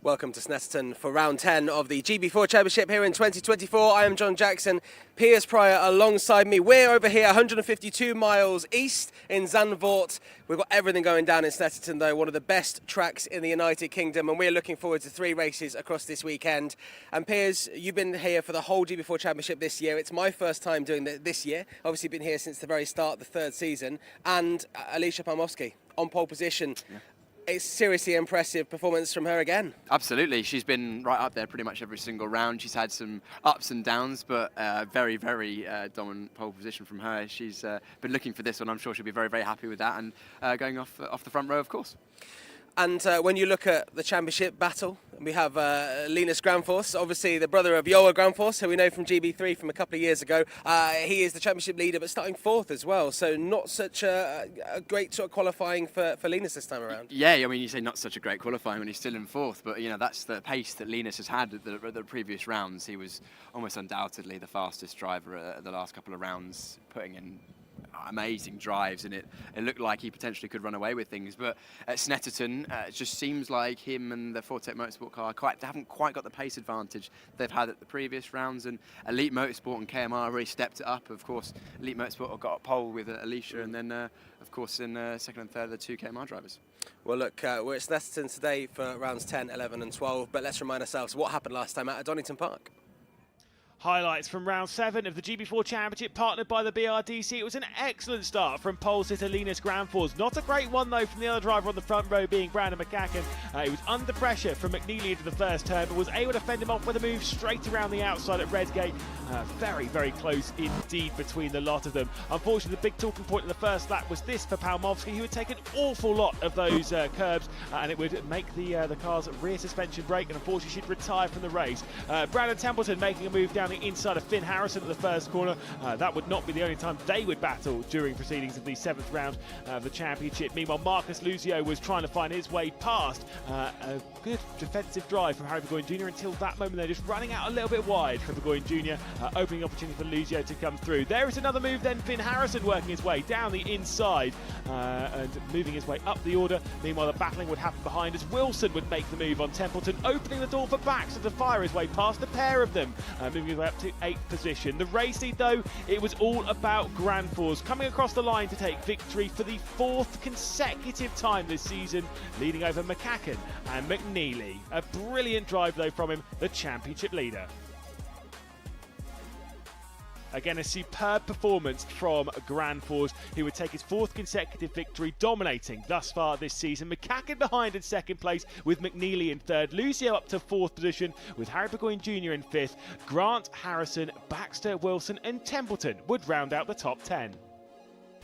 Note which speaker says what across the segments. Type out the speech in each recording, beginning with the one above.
Speaker 1: Welcome to Snetterton for round 10 of the GB4 Championship here in 2024. I am John Jackson, Piers Pryor alongside me. We're over here 152 miles east in Zandvoort. We've got everything going down in Snetterton though, one of the best tracks in the United Kingdom, and we're looking forward to 3 races across this weekend. And Piers, you've been here for the whole GB4 Championship this year. It's my first time doing this year. Obviously been here since the very start of the 3rd season. And Alicia Palmowski on pole position. Yeah. It's seriously impressive performance from her again.
Speaker 2: Absolutely, she's been right up there pretty much every single round. She's had some ups and downs, but very dominant pole position from her. She's been looking for this one. I'm sure she'll be very happy with that, and going off the front row, of course.
Speaker 1: And when you look at the championship battle, we have Linus Granfors, obviously the brother of Joa Granfors, who we know from GB3 from a couple of years ago. He is the championship leader, but starting 4th as well. So not such a great sort of qualifying for Linus this time around.
Speaker 2: Yeah, I mean, you say not such a great qualifying when he's still in 4th, but you know that's the pace that Linus has had at the previous rounds. He was almost undoubtedly the fastest driver at the last couple of rounds, putting in amazing drives, and it looked like he potentially could run away with things. But at Snetterton, it just seems like him and the Fortec Motorsport car haven't quite got the pace advantage they've had at the previous rounds, and Elite Motorsport and KMR really stepped it up. Of course, Elite Motorsport have got a pole with Alicia, and then of course in 2nd and 3rd the 2 KMR drivers.
Speaker 1: Well look, we're at Snetterton today for rounds 10, 11 and 12, but let's remind ourselves what happened last time out at Donington Park.
Speaker 3: Highlights from round 7 of the GB4 Championship, partnered by the BRDC. It was an excellent start from pole sitter Linus Granfors. Not a great one though from the other driver on the front row, being Brandon McGlade. He was under pressure from McNeely into the first turn, but was able to fend him off with a move straight around the outside at Redgate. Very close indeed between the lot of them. Unfortunately, the big talking point in the first lap was this for Palmowski, who had taken an awful lot of those curbs, and it would make the car's rear suspension break, and unfortunately she'd retire from the race. Brandon Templeton making a move down the inside of Finn Harrison at the first corner. That would not be the only time they would battle during proceedings of the 7th round of the championship. Meanwhile, Marcus Luzio was trying to find his way past a good defensive drive from Harry Burgoyne Jr. until that moment. They're just running out a little bit wide for Burgoyne Jr., opening opportunity for Luzio to come through. There is another move then, Finn Harrison working his way down the inside and moving his way up the order. Meanwhile, the battling would happen behind as Wilson would make the move on Templeton, opening the door for Baxter to fire his way past the pair of them, moving his way up to 8th position. The race lead though, it was all about Granfors coming across the line to take victory for the 4th consecutive time this season, leading over McCacken and McNeely. A brilliant drive though from him, the championship leader. Again, a superb performance from Granfors, who would take his 4th consecutive victory, dominating thus far this season. McCacken behind in 2nd place, with McNeely in 3rd. Lucio up to 4th position, with Harry Burgoyne Jr. in 5th. Grant, Harrison, Baxter, Wilson and Templeton would round out the top 10.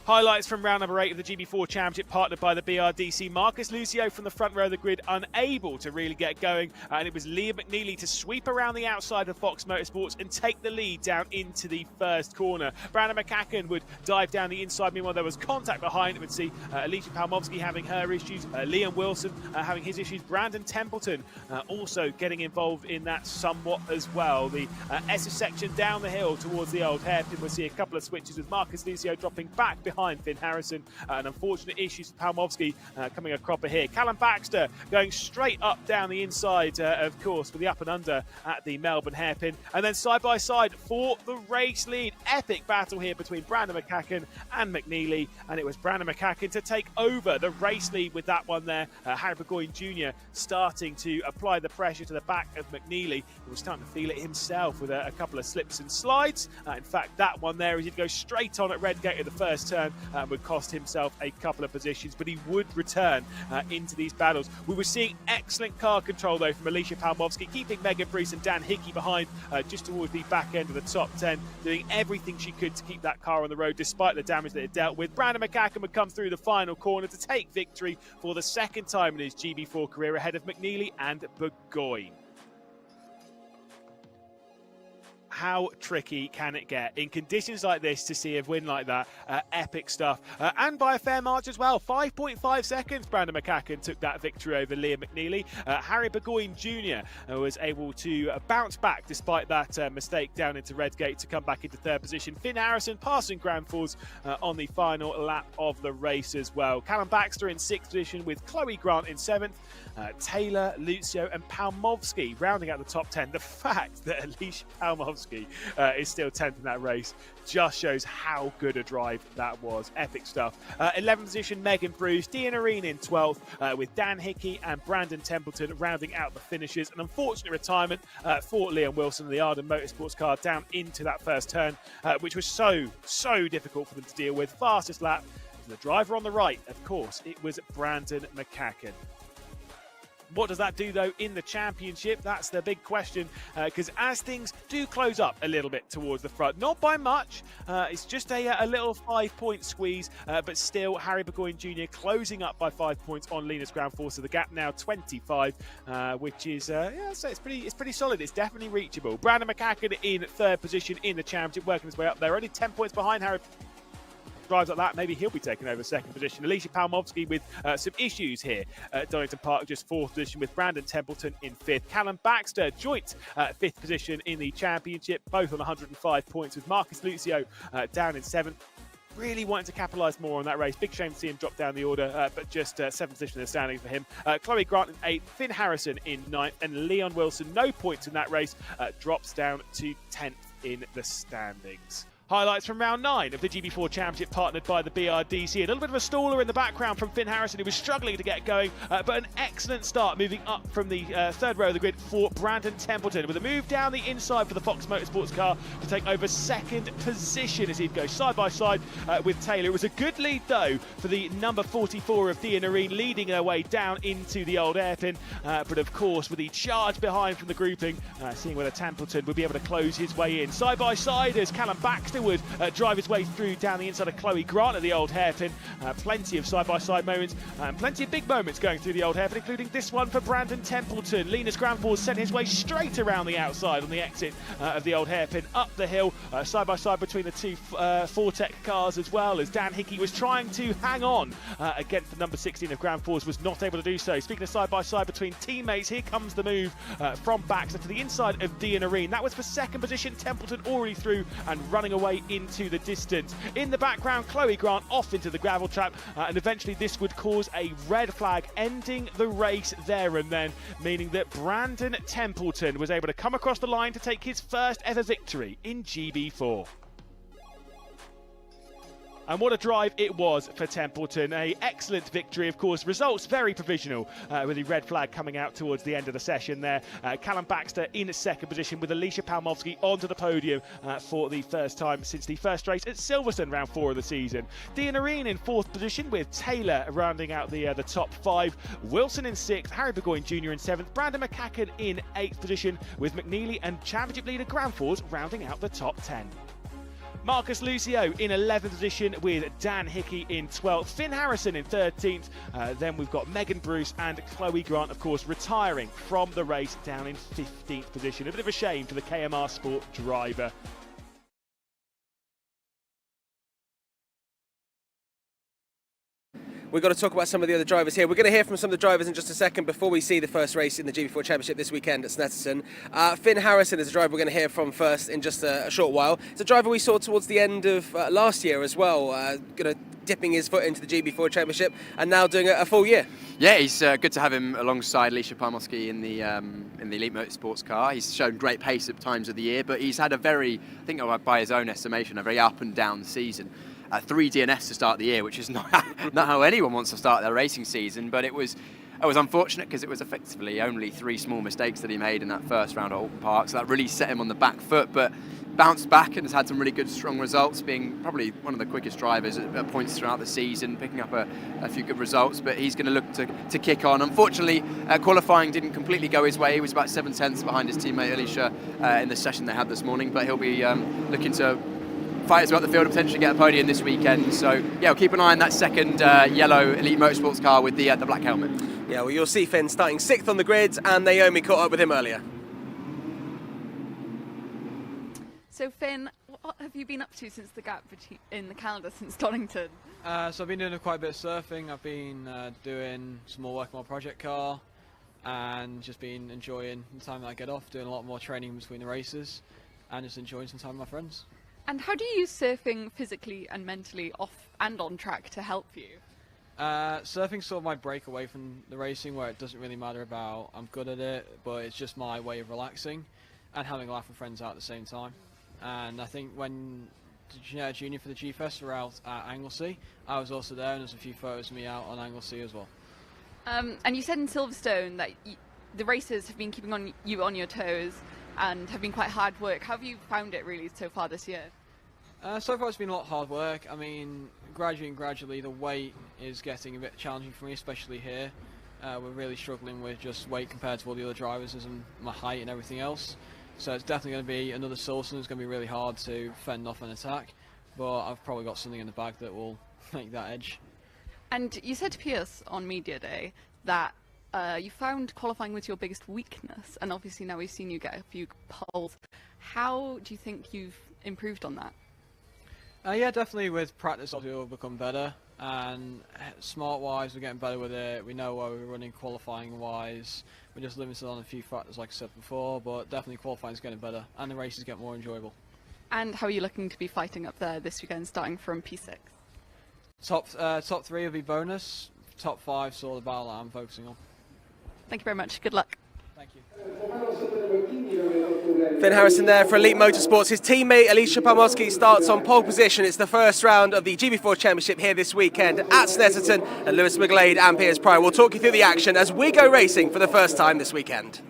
Speaker 3: Highlights from round number 8 of the GB4 Championship, partnered by the BRDC. Marcus Lucio from the front row of the grid, unable to really get going, and it was Liam McNeely to sweep around the outside of Fox Motorsports and take the lead down into the first corner. Brandon McCacken would dive down the inside. Meanwhile, there was contact behind. It would see Alicia Palmowski having her issues, Liam Wilson having his issues, Brandon Templeton also getting involved in that somewhat as well. The Essex section down the hill towards the old hairpin, we'll see a couple of switches with Marcus Lucio dropping back behind Finn Harrison, and unfortunate issues for Palmowski coming a cropper here. Callum Baxter going straight up down the inside, of course, for the up and under at the Melbourne hairpin, and then side by side for the race lead. Epic battle here between Brandon McCacken and McNeely, and it was Brandon McCacken to take over the race lead with that one there. Harry Burgoyne Jr. starting to apply the pressure to the back of McNeely, who was starting to feel it himself with a couple of slips and slides. In fact, that one there, he'd go straight on at Redgate at the first turn, would cost himself a couple of positions, but he would return into these battles. We were seeing excellent car control though from Alicia Palmowski, keeping Megan Priest and Dan Hickey behind just towards the back end of the top 10, doing everything she could to keep that car on the road despite the damage that it dealt with. Brandon McCacken would come through the final corner to take victory for the 2nd time in his GB4 career, ahead of McNeely and Burgoyne. how tricky can it get in conditions like this to see a win like that? Epic stuff. And by a fair margin as well. 5.5 seconds Brandon McCacken took that victory over Liam McNeely. Harry Burgoyne Jr. Was able to bounce back despite that mistake down into Redgate to come back into third position. Finn Harrison passing Granfalls on the final lap of the race as well. Callum Baxter in 6th position with Chloe Grant in 7th. Taylor, Lucio and Palmovsky rounding out the top 10. The fact that Alicia Palmovsky is still 10th in that race just shows how good a drive that was. Epic stuff. 11th position, Megan Bruce. Dean Areen in 12th with Dan Hickey and Brandon Templeton rounding out the finishes. An unfortunate retirement for Liam Wilson, the Arden Motorsports car, down into that first turn, which was so difficult for them to deal with. Fastest lap, the driver on the right, of course, it was Brandon McCacken. What does that do, though, in the championship? That's the big question, because as things do close up a little bit towards the front, not by much, it's just a little 5-point squeeze, but still Harry Burgoyne Jr. closing up by 5 points on Lena's ground force, so the gap now 25, which is, so it's pretty solid. It's definitely reachable. Brandon McCacken in 3rd position in the championship, working his way up there, only 10 points behind Harry. Drives like that, maybe he'll be taking over 2nd position. Alicia Palmovsky with some issues here at Donington Park, just 4th position with Brandon Templeton in 5th. Callum Baxter, joint 5th position in the championship, both on 105 points with Marcus Lucio down in 7th. Really wanting to capitalise more on that race. Big shame to see him drop down the order, but just 7th position in the standings for him. Chloe Grant in 8th, Finn Harrison in 9th, and Leon Wilson, no points in that race, drops down to 10th in the standings. Highlights from round 9 of the GB4 Championship, partnered by the BRDC. A little bit of a staller in the background from Finn Harrison, who was struggling to get going, but an excellent start moving up from the 3rd row of the grid for Brandon Templeton, with a move down the inside for the Fox Motorsports car to take over 2nd position as he'd go side by side with Taylor. It was a good lead, though, for the number 44 of Dean Areen, leading their way down into the old hairpin, but of course with the charge behind from the grouping, seeing whether Templeton would be able to close his way in. Side by side as Callum Baxter would drive his way through down the inside of Chloe Grant at the old hairpin. Plenty of side-by-side moments and plenty of big moments going through the old hairpin, including this one for Brandon Templeton. Lena's ground force sent his way straight around the outside on the exit of the old hairpin, up the hill, side-by-side between the two Fortec cars, as well as Dan Hickey was trying to hang on against the number 16 of ground force, was not able to do so. Speaking of side-by-side between teammates, here comes the move from Baxter to the inside of Dean Areen. That was for 2nd position. Templeton already through and running away into the distance. In the background, Chloe Grant off into the gravel trap, and eventually this would cause a red flag, ending the race there and then, meaning that Brandon Templeton was able to come across the line to take his first ever victory in GB4. And what a drive it was for Templeton. An excellent victory, of course. Results very provisional, with the red flag coming out towards the end of the session there. Callum Baxter in 2nd position with Alicia Palmovsky onto the podium for the first time since the first race at Silverstone, round 4 of the season. Dean Areen in 4th position with Taylor rounding out the top 5. Wilson in 6th, Harry Burgoyne Jr. in 7th, Brandon McCacken in 8th position with McNeely and championship leader Granfalls rounding out the top 10. Marcus Lucio in 11th position with Dan Hickey in 12th, Finn Harrison in 13th, then we've got Megan Bruce and Chloe Grant, of course, retiring from the race down in 15th position. A bit of a shame for the KMR Sport driver.
Speaker 1: We've got to talk about some of the other drivers here. We're going to hear from some of the drivers in just a second before we see the first race in the GB4 Championship this weekend at Snetterton. Finn Harrison is a driver we're going to hear from first in just a short while. It's a driver we saw towards the end of last year as well, dipping his foot into the GB4 Championship and now doing a full year.
Speaker 2: Yeah, he's good to have him alongside Alicia Palmovsky in the Elite Motorsports car. He's shown great pace at times of the year, but he's had a very, I think by his own estimation, a very up and down season. 3 DNFs to start the year, which is not how anyone wants to start their racing season, but it was unfortunate because it was effectively only 3 small mistakes that he made in that first round at Alton Park, so that really set him on the back foot, but bounced back and has had some really good, strong results, being probably one of the quickest drivers at points throughout the season, picking up a few good results, but he's going to look to kick on. Unfortunately, qualifying didn't completely go his way. He was about 7/10 behind his teammate Alicia in the session they had this morning, but he'll be looking to fight his way up the field and potentially get a podium this weekend. So yeah, we'll keep an eye on that second yellow Elite Motorsports car with the black helmet.
Speaker 1: Yeah, well, you'll see Finn starting 6th on the grid, and Naomi caught up with him earlier.
Speaker 4: So Finn, what have you been up to since the gap in the calendar since Donington?
Speaker 5: So I've been doing quite a bit of surfing. I've been doing some more work on my project car and just been enjoying the time that I get off, doing a lot more training between the races and just enjoying some time with my friends.
Speaker 4: And how do you use surfing physically and mentally off and on track to help you?
Speaker 5: Surfing's sort of my break away from the racing, where it doesn't really matter about I'm good at it, but it's just my way of relaxing and having a laugh with friends out at the same time. And I think when Junior for the G-Fest were out at Anglesey, I was also there, and there's a few photos of me out on Anglesey as well. And
Speaker 4: you said in Silverstone that the racers have been keeping you on your toes and have been quite hard work. How have you found it really so far this year?
Speaker 5: So far it's been a lot of hard work. I mean, gradually the weight is getting a bit challenging for me, especially here. We're really struggling with just weight compared to all the other drivers and my height and everything else. So it's definitely going to be another Silverstone. It's going to be really hard to fend off an attack, but I've probably got something in the bag that will make that edge. And
Speaker 4: you said to Piers on Media Day that you found qualifying was your biggest weakness, and obviously now we've seen you get a few poles. How do you think you've improved on that?
Speaker 5: Yeah, definitely with practice we'll become better, and smart-wise we're getting better with it. We know where we're running qualifying-wise. We're just limited on a few factors like I said before, but definitely qualifying is getting better and the races get more enjoyable.
Speaker 4: And how are you looking to be fighting up there this weekend, starting from P6?
Speaker 5: Top 3 will be bonus. Top 5 is all the battle that I'm focusing on.
Speaker 4: Thank you very much. Good luck.
Speaker 5: Thank you.
Speaker 1: Finn Harrison there for Elite Motorsports. His teammate Alicia Palmowski starts on pole position. It's the first round of the GB4 Championship here this weekend at Snetterton, and Lewis McGlade and Piers Pryor will talk you through the action as we go racing for the first time this weekend.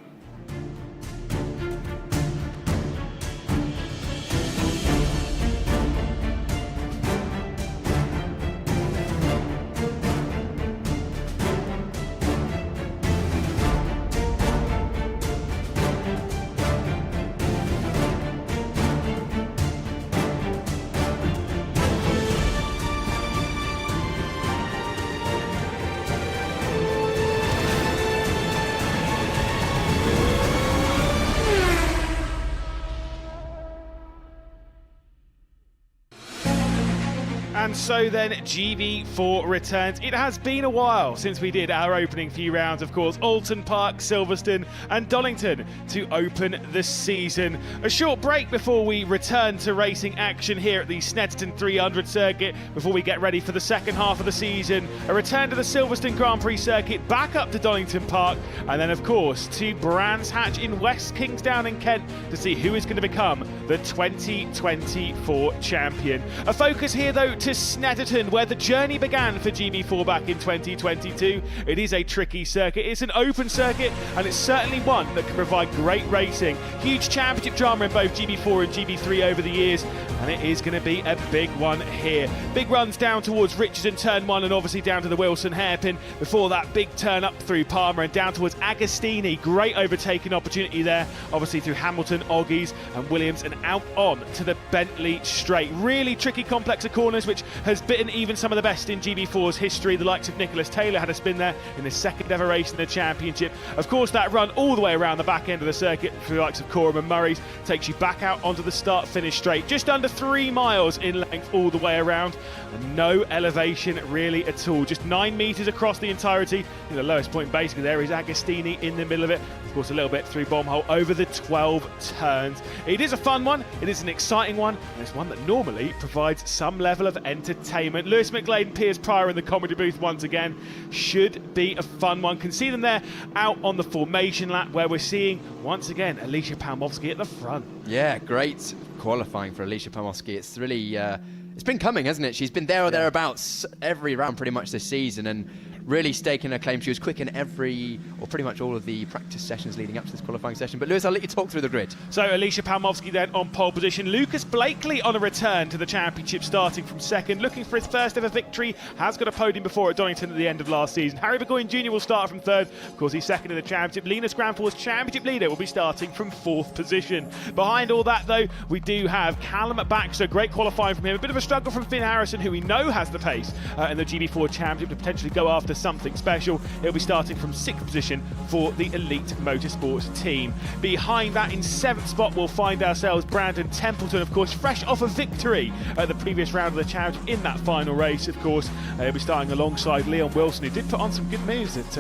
Speaker 3: And so then GB4 returns. It has been a while since we did our opening few rounds, of course. Alton Park, Silverstone and Donington to open the season. A short break before we return to racing action here at the Snetterton 300 circuit before we get ready for the second half of the season. A return to the Silverstone Grand Prix circuit, back up to Donington Park, and then of course to Brands Hatch in West Kingsdown in Kent to see who is going to become the 2024 champion. A focus here though to Snetterton, where the journey began for GB4 back in 2022. It is a tricky circuit, it's an open circuit, and it's certainly one that can provide great racing. Huge championship drama in both GB4 and GB3 over the years, and it is going to be a big one here. Big runs down towards Richardson turn 1 and obviously down to the Wilson hairpin before that big turn up through Palmer and down towards Agostini. Great overtaking opportunity there, obviously through Hamilton, Oggies and Williams, and out on to the Bentley straight. Really tricky complex of corners which has bitten even some of the best in GB4's history. The likes of Nicholas Taylor had a spin there in his second ever race in the championship. Of course, that run all the way around the back end of the circuit for the likes of Coram and Murray's takes you back out onto the start finish straight, just under 3 miles in length all the way around, and no elevation really at all, just 9 meters across the entirety. The lowest point basically there is Agostini in the middle of it, of course a little bit through Bombhole over the 12 turns. It is a fun one, it is an exciting one, and it's one that normally provides some level of entertainment. Lewis McGlade and Piers Pryor in the comedy booth once again. Should be a fun one. Can see them there out on the formation lap where we're seeing once again Alicia Palmowski at the front.
Speaker 2: Yeah, great qualifying for Alicia Palmowski. It's really it's been coming, hasn't it? She's been there or thereabouts every round pretty much this season, and really staking her claim. She was quick in every, or pretty much all of the practice sessions leading up to this qualifying session. But Lewis, I'll let you talk through the grid.
Speaker 3: So Alicia Palmowski then on pole position. Lucas Blakely on a return to the championship, starting from second, looking for his first ever victory. Has got a podium before at Donington at the end of last season. Harry Burgoyne Jr. will start from third. Of course, he's second in the championship. Linus Granfor's championship leader will be starting from fourth position. Behind all that, though, we do have Callum Baxter. Great qualifying from him. A bit of a struggle from Finn Harrison, who we know has the pace in the GB4 championship to potentially go after after something special. He'll be starting from 6th position for the Elite Motorsports team. Behind that, in 7th spot, we'll find ourselves Brandon Templeton, of course, fresh off a victory at the previous round of the challenge in that final race. Of course, he'll be starting alongside Leon Wilson, who did put on some good moves at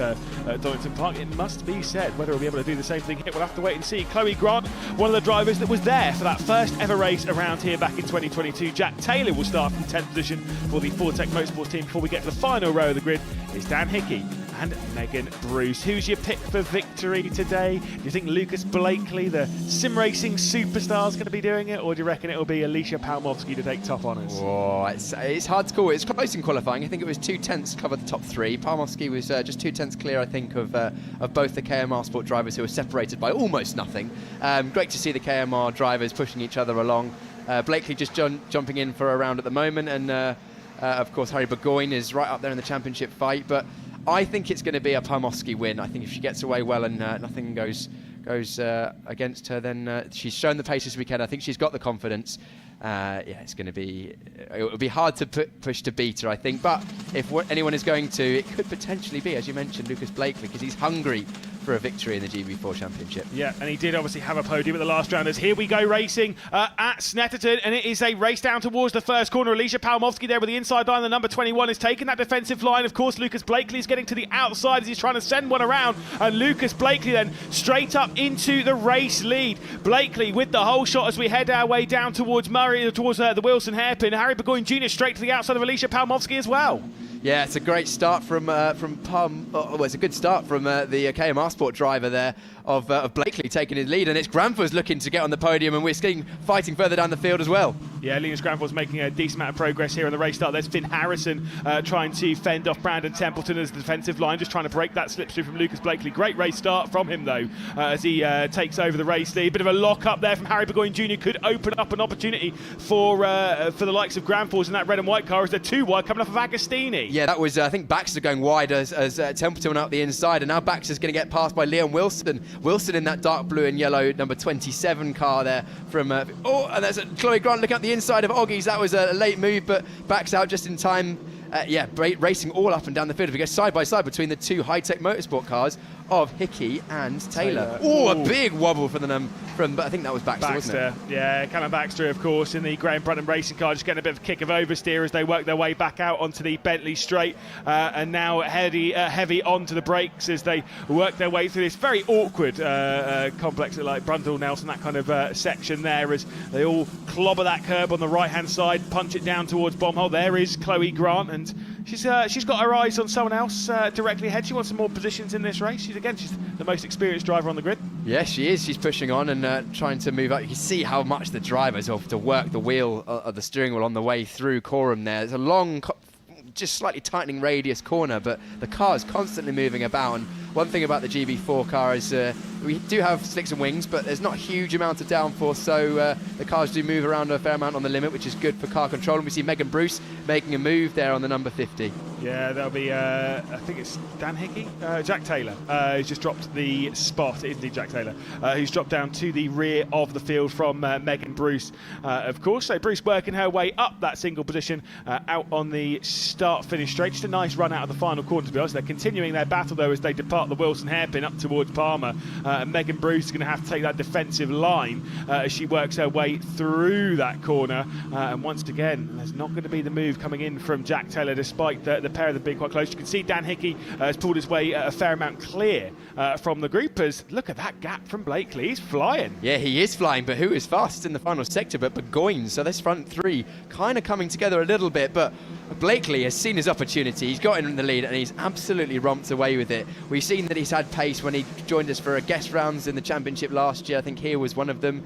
Speaker 3: Donington Park, it must be said. Whether he'll be able to do the same thing here, we'll have to wait and see. Chloe Grant, one of the drivers that was there for that first ever race around here back in 2022. Jack Taylor will start from 10th position for the Fortec Motorsports team. Before we get to the final row of the grid, is Dan Hickey and Megan Bruce. Who's your pick for victory today? Do you think Lucas Blakely, the sim racing superstar, is going to be doing it, or do you reckon it'll be Alicia Palmovsky to take top honours?
Speaker 2: Oh, it's hard to call. It's close in qualifying. I think it was 2 tenths covered the top 3. Palmovsky was just 2 tenths clear, I think, of both the KMR Sport drivers, who were separated by almost nothing. Great to see the KMR drivers pushing each other along. Blakely just jumping in for a round at the moment, and of course Harry Burgoyne is right up there in the championship fight, but I think it's going to be a Palmovsky win. I think if she gets away well and nothing goes against her, then she's shown the pace this weekend. I think she's got the confidence. It's going to be, it will be hard to push to beat her, I think. But if anyone is going to, it could potentially be, as you mentioned, Lucas Blakely, because he's hungry for a victory in the GB4 Championship.
Speaker 3: Yeah, and he did obviously have a podium at the last round. As here we go racing at Snetterton, and it is a race down towards the first corner. Alicia Palmovsky there with the inside line. The number 21 is taking that defensive line. Of course, Lucas Blakely is getting to the outside as he's trying to send one around, and Lucas Blakely then straight up into the race lead. Blakely with the whole shot as we head our way down towards Murray, towards the Wilson hairpin. Harry Burgoyne Jr. straight to the outside of Alicia Palmovsky as well.
Speaker 2: Yeah, it's a great start from Palm. Well, it's a good start from the KMR Sport driver there of Blakely taking his lead, and it's Granfors looking to get on the podium, and we're fighting further down the field as well. Yeah,
Speaker 3: Linus Granfors making a decent amount of progress here on the race start. There's Finn Harrison trying to fend off Brandon Templeton as the defensive line, just trying to break that slipstream from Lucas Blakely. Great race start from him though, as he takes over the race lead. Bit of a lock up there from Harry Burgoyne Jr. could open up an opportunity for the likes of Granfors in that red and white car, as they're too wide coming off of Agostini.
Speaker 2: Yeah, that was I think Baxter going wide as Templeton went out the inside, and now Baxter's going to get passed by Leon Wilson. Wilson in that dark blue and yellow number 27 car there from and there's Chloe Grant looking at the inside of Oggies. That was a late move, but backs out just in time. Racing all up and down the field. We go side by side between the two high-tech motorsport cars of Hickey and Taylor. Oh, a big wobble from I think that was Baxter, wasn't it?
Speaker 3: Yeah, Callum Baxter, of course, in the Graham Brunton racing car, just getting a bit of a kick of oversteer as they work their way back out onto the Bentley straight, and now heavy onto the brakes as they work their way through this very awkward complex like Brundle Nelson, that kind of section there, as they all clobber that curb on the right-hand side, punch it down towards Bombhole. There is Chloe Grant, and she's got her eyes on someone else directly ahead. She wants some more positions in this race. She's the most experienced driver on the grid.
Speaker 2: Yes, she is. She's pushing on and trying to move up. You can see how much the drivers have to work the wheel of the steering wheel on the way through Coram there. There's a long, just slightly tightening radius corner, but the car is constantly moving about. And one thing about the GB4 car is we do have slicks and wings, but there's not a huge amount of downforce, so the cars do move around a fair amount on the limit, which is good for car control. And we see Megan Bruce making a move there on the number 50.
Speaker 3: Yeah, that'll be, I think it's Dan Hickey? Jack Taylor, who's just dropped the spot. It is indeed Jack Taylor, who's dropped down to the rear of the field from Megan Bruce, of course. So Bruce working her way up that single position out on the start-finish straight. Just a nice run out of the final corner, to be honest. They're continuing their battle, though, as they depart the Wilson hairpin up towards Palmer. Megan Bruce is going to have to take that defensive line as she works her way through that corner. And once again, there's not going to be the move coming in from Jack Taylor, despite the pair of them being quite close. You can see Dan Hickey has pulled his way a fair amount clear from the group, as look at that gap from Blakely. He's flying.
Speaker 2: Yeah, he is flying, but who is fastest in the final sector but Burgoyne? So this front three kind of coming together a little bit, but Blakely has seen his opportunity. He's got in the lead and he's absolutely romped away with it. We've seen that he's had pace when he joined us for a guest rounds in the championship last year. I think here was one of them.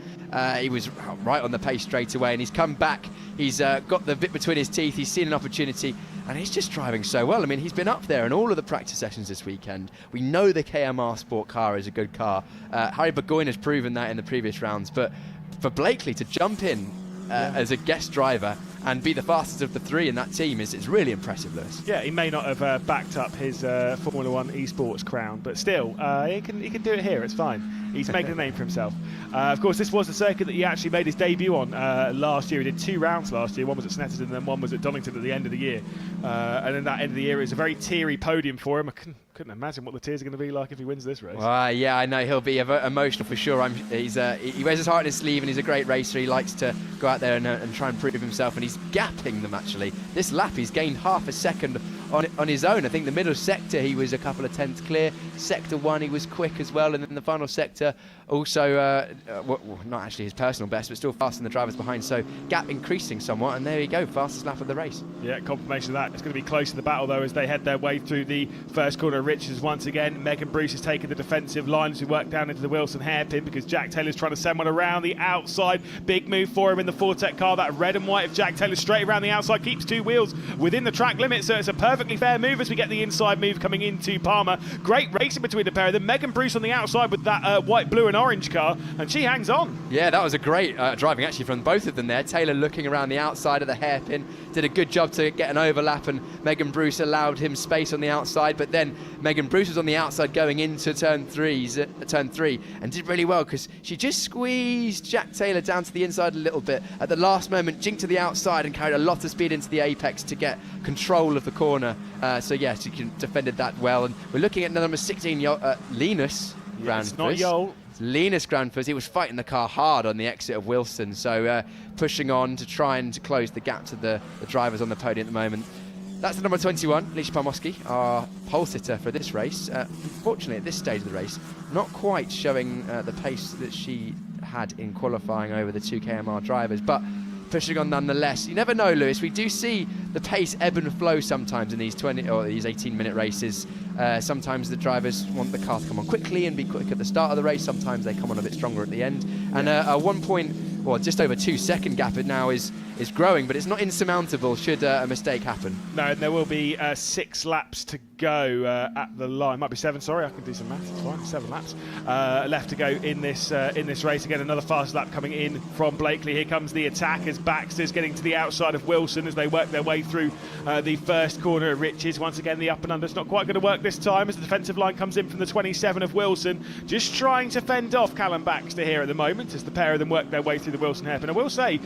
Speaker 2: He was right on the pace straight away, and he's come back. He's got the bit between his teeth. He's seen an opportunity, and he's just driving so well. I mean, he's been up there in all of the practice sessions this weekend. We know the KMR Sport car is a good car. Harry Burgoyne has proven that in the previous rounds, but for Blakely to jump in as a guest driver and be the fastest of the three in that team is really impressive, Lewis.
Speaker 3: Yeah, he may not have backed up his Formula One esports crown, but still, he can do it here. It's fine. He's making a name for himself. Of course, this was the circuit that he actually made his debut on last year. He did 2 rounds last year. One was at Snetterton and then one was at Donington at the end of the year. And in that end of the year, it was a very teary podium for him. I couldn't imagine what the tears are going to be like if he wins this race.
Speaker 2: Well, yeah, I know he'll be emotional for sure. He wears his heart on his sleeve, and he's a great racer. He likes to go out there and try and prove himself, and he's gapping them actually. This lap, he's gained half a second on his own. I think the middle sector he was a couple of tenths clear. Sector 1 he was quick as well, and then the final sector also not actually his personal best, but still faster than the drivers behind. So gap increasing somewhat, and there you go, fastest lap of the race.
Speaker 3: Yeah, confirmation of that. It's going to be close to the battle though as they head their way through the first corner of Richards once again. Megan Bruce has taken the defensive line as we work down into the Wilson hairpin because Jack Taylor's trying to send one around the outside. Big move for him in the Fortec car. That red and white of Jack Taylor straight around the outside, keeps 2 wheels within the track limit, so it's a perfectly fair move as we get the inside move coming into Palmer. Great racing between the pair of them. Megan Bruce on the outside with that white, blue and orange car, and she hangs on. Yeah,
Speaker 2: that was a great driving actually from both of them there. Taylor looking around the outside of the hairpin, did a good job to get an overlap, and Megan Bruce allowed him space on the outside, but then Megan Bruce was on the outside going into turn 3 and did really well because she just squeezed Jack Taylor down to the inside a little bit at the last moment, jinked to the outside and carried a lot of speed into the apex to get control of the corner. So yes, she defended that well, and we're looking at number 16, Linus Granfus.
Speaker 3: It's not Yol.
Speaker 2: Linus Granfus. He was fighting the car hard on the exit of Wilson, so pushing on to try and close the gap to the drivers on the podium at the moment. That's the number 21, Alicia Palmoski, our pole sitter for this race. Unfortunately, at this stage of the race, not quite showing the pace that she had in qualifying over the 2 KMR drivers, but pushing on nonetheless. You never know, Lewis. We do see the pace ebb and flow sometimes in these 20 or these 18-minute races. Sometimes the drivers want the car to come on quickly and be quick at the start of the race. Sometimes they come on a bit stronger at the end. And just over 2 second gap now is growing, but it's not insurmountable should a mistake happen.
Speaker 3: No, and there will be 6 laps to go at the line. Might be 7, sorry, I can do some maths, it's fine. 7 laps left to go in this race. Again, another fast lap coming in from Blakely. Here comes the attack as Baxter's getting to the outside of Wilson as they work their way through the first corner of Riches. Once again, the up and under's not quite going to work this time as the defensive line comes in from the 27 of Wilson, just trying to fend off Callum Baxter here at the moment as the pair of them work their way through the Wilson hairpin. I will say,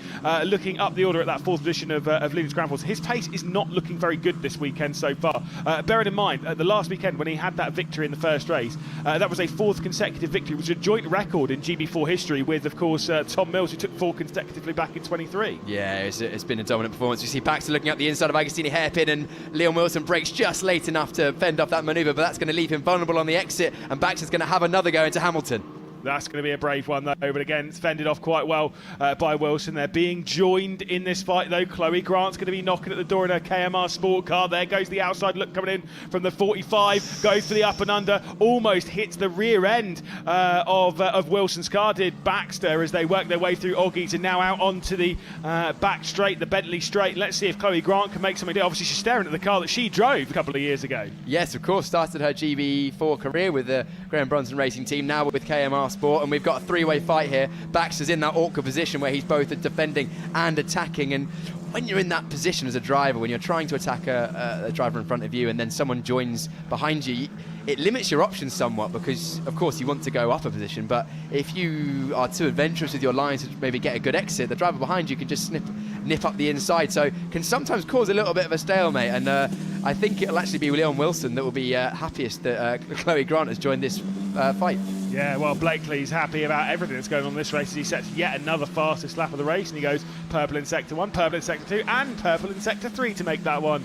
Speaker 3: looking up the order at that 4th position of Linus Granfus, his pace is not looking very good this weekend so far. Bearing in mind, the last weekend when he had that victory in the first race, that was a 4th consecutive victory, which was a joint record in GB4 history with, of course, Tom Mills, who took 4 consecutively back in 23.
Speaker 2: Yeah, it's been a dominant performance. You see Baxter looking up the inside of Agostini hairpin, and Leon Wilson brakes just late enough to fend off that manoeuvre, but that's going to leave him vulnerable on the exit, and Baxter's going to have another go into Hamilton.
Speaker 3: That's going to be a brave one, though. But again, it's fended off quite well by Wilson. They're being joined in this fight, though. Chloe Grant's going to be knocking at the door in her KMR sport car. There goes the outside look coming in from the 45. Goes for the up and under. Almost hits the rear end of Wilson's car. Did Baxter as they work their way through Oggies and now out onto the back straight, the Bentley straight. Let's see if Chloe Grant can make something. Obviously, she's staring at the car that she drove a couple of years ago.
Speaker 2: Yes, of course. Started her GB4 career with the Graham Bronson Racing team. Now with KMR Sport, and we've got a 3-way fight here. Baxter's in that awkward position where he's both defending and attacking, and when you're in that position as a driver, when you're trying to attack a driver in front of you and then someone joins behind you, it limits your options somewhat because, of course, you want to go up a position, but if you are too adventurous with your lines to maybe get a good exit, the driver behind you can just nip up the inside, so can sometimes cause a little bit of a stalemate, and I think it'll actually be Leon Wilson that will be happiest that Chloe Grant has joined this fight.
Speaker 3: Yeah, well, Blakely's happy about everything that's going on in this race as he sets yet another fastest lap of the race, and he goes purple in Sector 1, purple in Sector 2, and purple in Sector 3 to make that one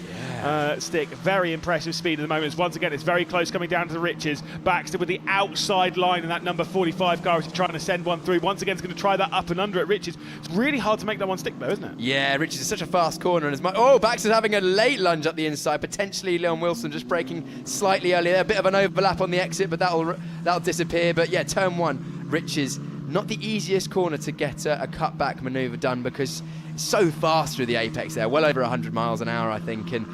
Speaker 3: stick. Very impressive speed at the moment. Once again, it's very close coming down to the Riches. Baxter with the outside line in that number 45 car as he's trying to send one through. Once again, he's going to try that up and under at Riches. It's really hard to make that one stick, though, isn't it?
Speaker 2: Yeah, Riches is such a fast corner. And Baxter's having a late lunge up the inside. Potentially Leon Wilson just braking slightly earlier. A bit of an overlap on the exit, but that'll disappear. But yeah, turn 1, Riches, not the easiest corner to get a cutback manoeuvre done because it's so fast through the apex there, well over 100 miles an hour, I think. And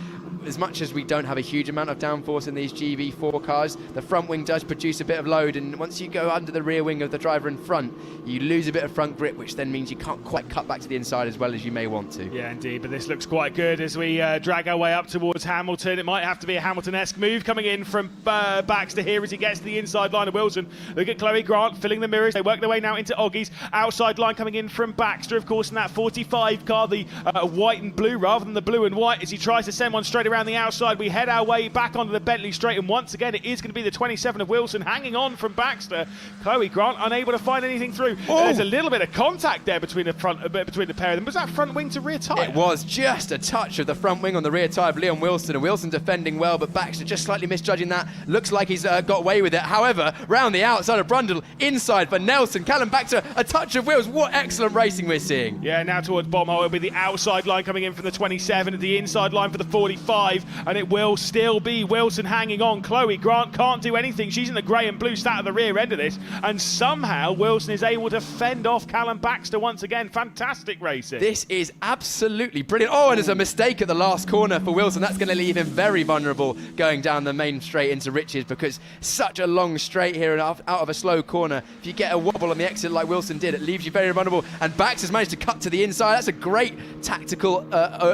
Speaker 2: as much as we don't have a huge amount of downforce in these GB4 cars, the front wing does produce a bit of load, and once you go under the rear wing of the driver in front, you lose a bit of front grip, which then means you can't quite cut back to the inside as well as you may want to.
Speaker 3: Yeah, indeed, but this looks quite good as we drag our way up towards Hamilton. It might have to be a Hamilton-esque move coming in from Baxter here as he gets to the inside line of Wilson. Look at Chloe Grant filling the mirrors. They work their way now into Oggy's outside line coming in from Baxter, of course, in that 45 car, the white and blue rather than the blue and white, as he tries to send one straight around the outside. We head our way back onto the Bentley straight, and once again it is going to be the 27 of Wilson hanging on from Baxter. Chloe Grant unable to find anything through. There's a little bit of contact there between the pair of them. Was that front wing to rear tyre?
Speaker 2: It was just a touch of the front wing on the rear tyre of Leon Wilson, and Wilson defending well, but Baxter just slightly misjudging that. Looks like he's got away with it. However, round the outside of Brundle, inside for Nelson. Callum Baxter, a touch of wheels. What excellent racing we're seeing.
Speaker 3: Yeah, now towards Bombhole, it'll be the outside line coming in from the 27, the inside line for the 45, and it will still be Wilson hanging on. Chloe Grant can't do anything. She's in the grey and blue stat at the rear end of this, and somehow Wilson is able to fend off Callum Baxter once again. Fantastic racing.
Speaker 2: This is absolutely brilliant. Oh, and there's a mistake at the last corner for Wilson. That's going to leave him very vulnerable going down the main straight into Riches, because such a long straight here and out of a slow corner, if you get a wobble on the exit like Wilson did, it leaves you very vulnerable, and Baxter's managed to cut to the inside. That's a great tactical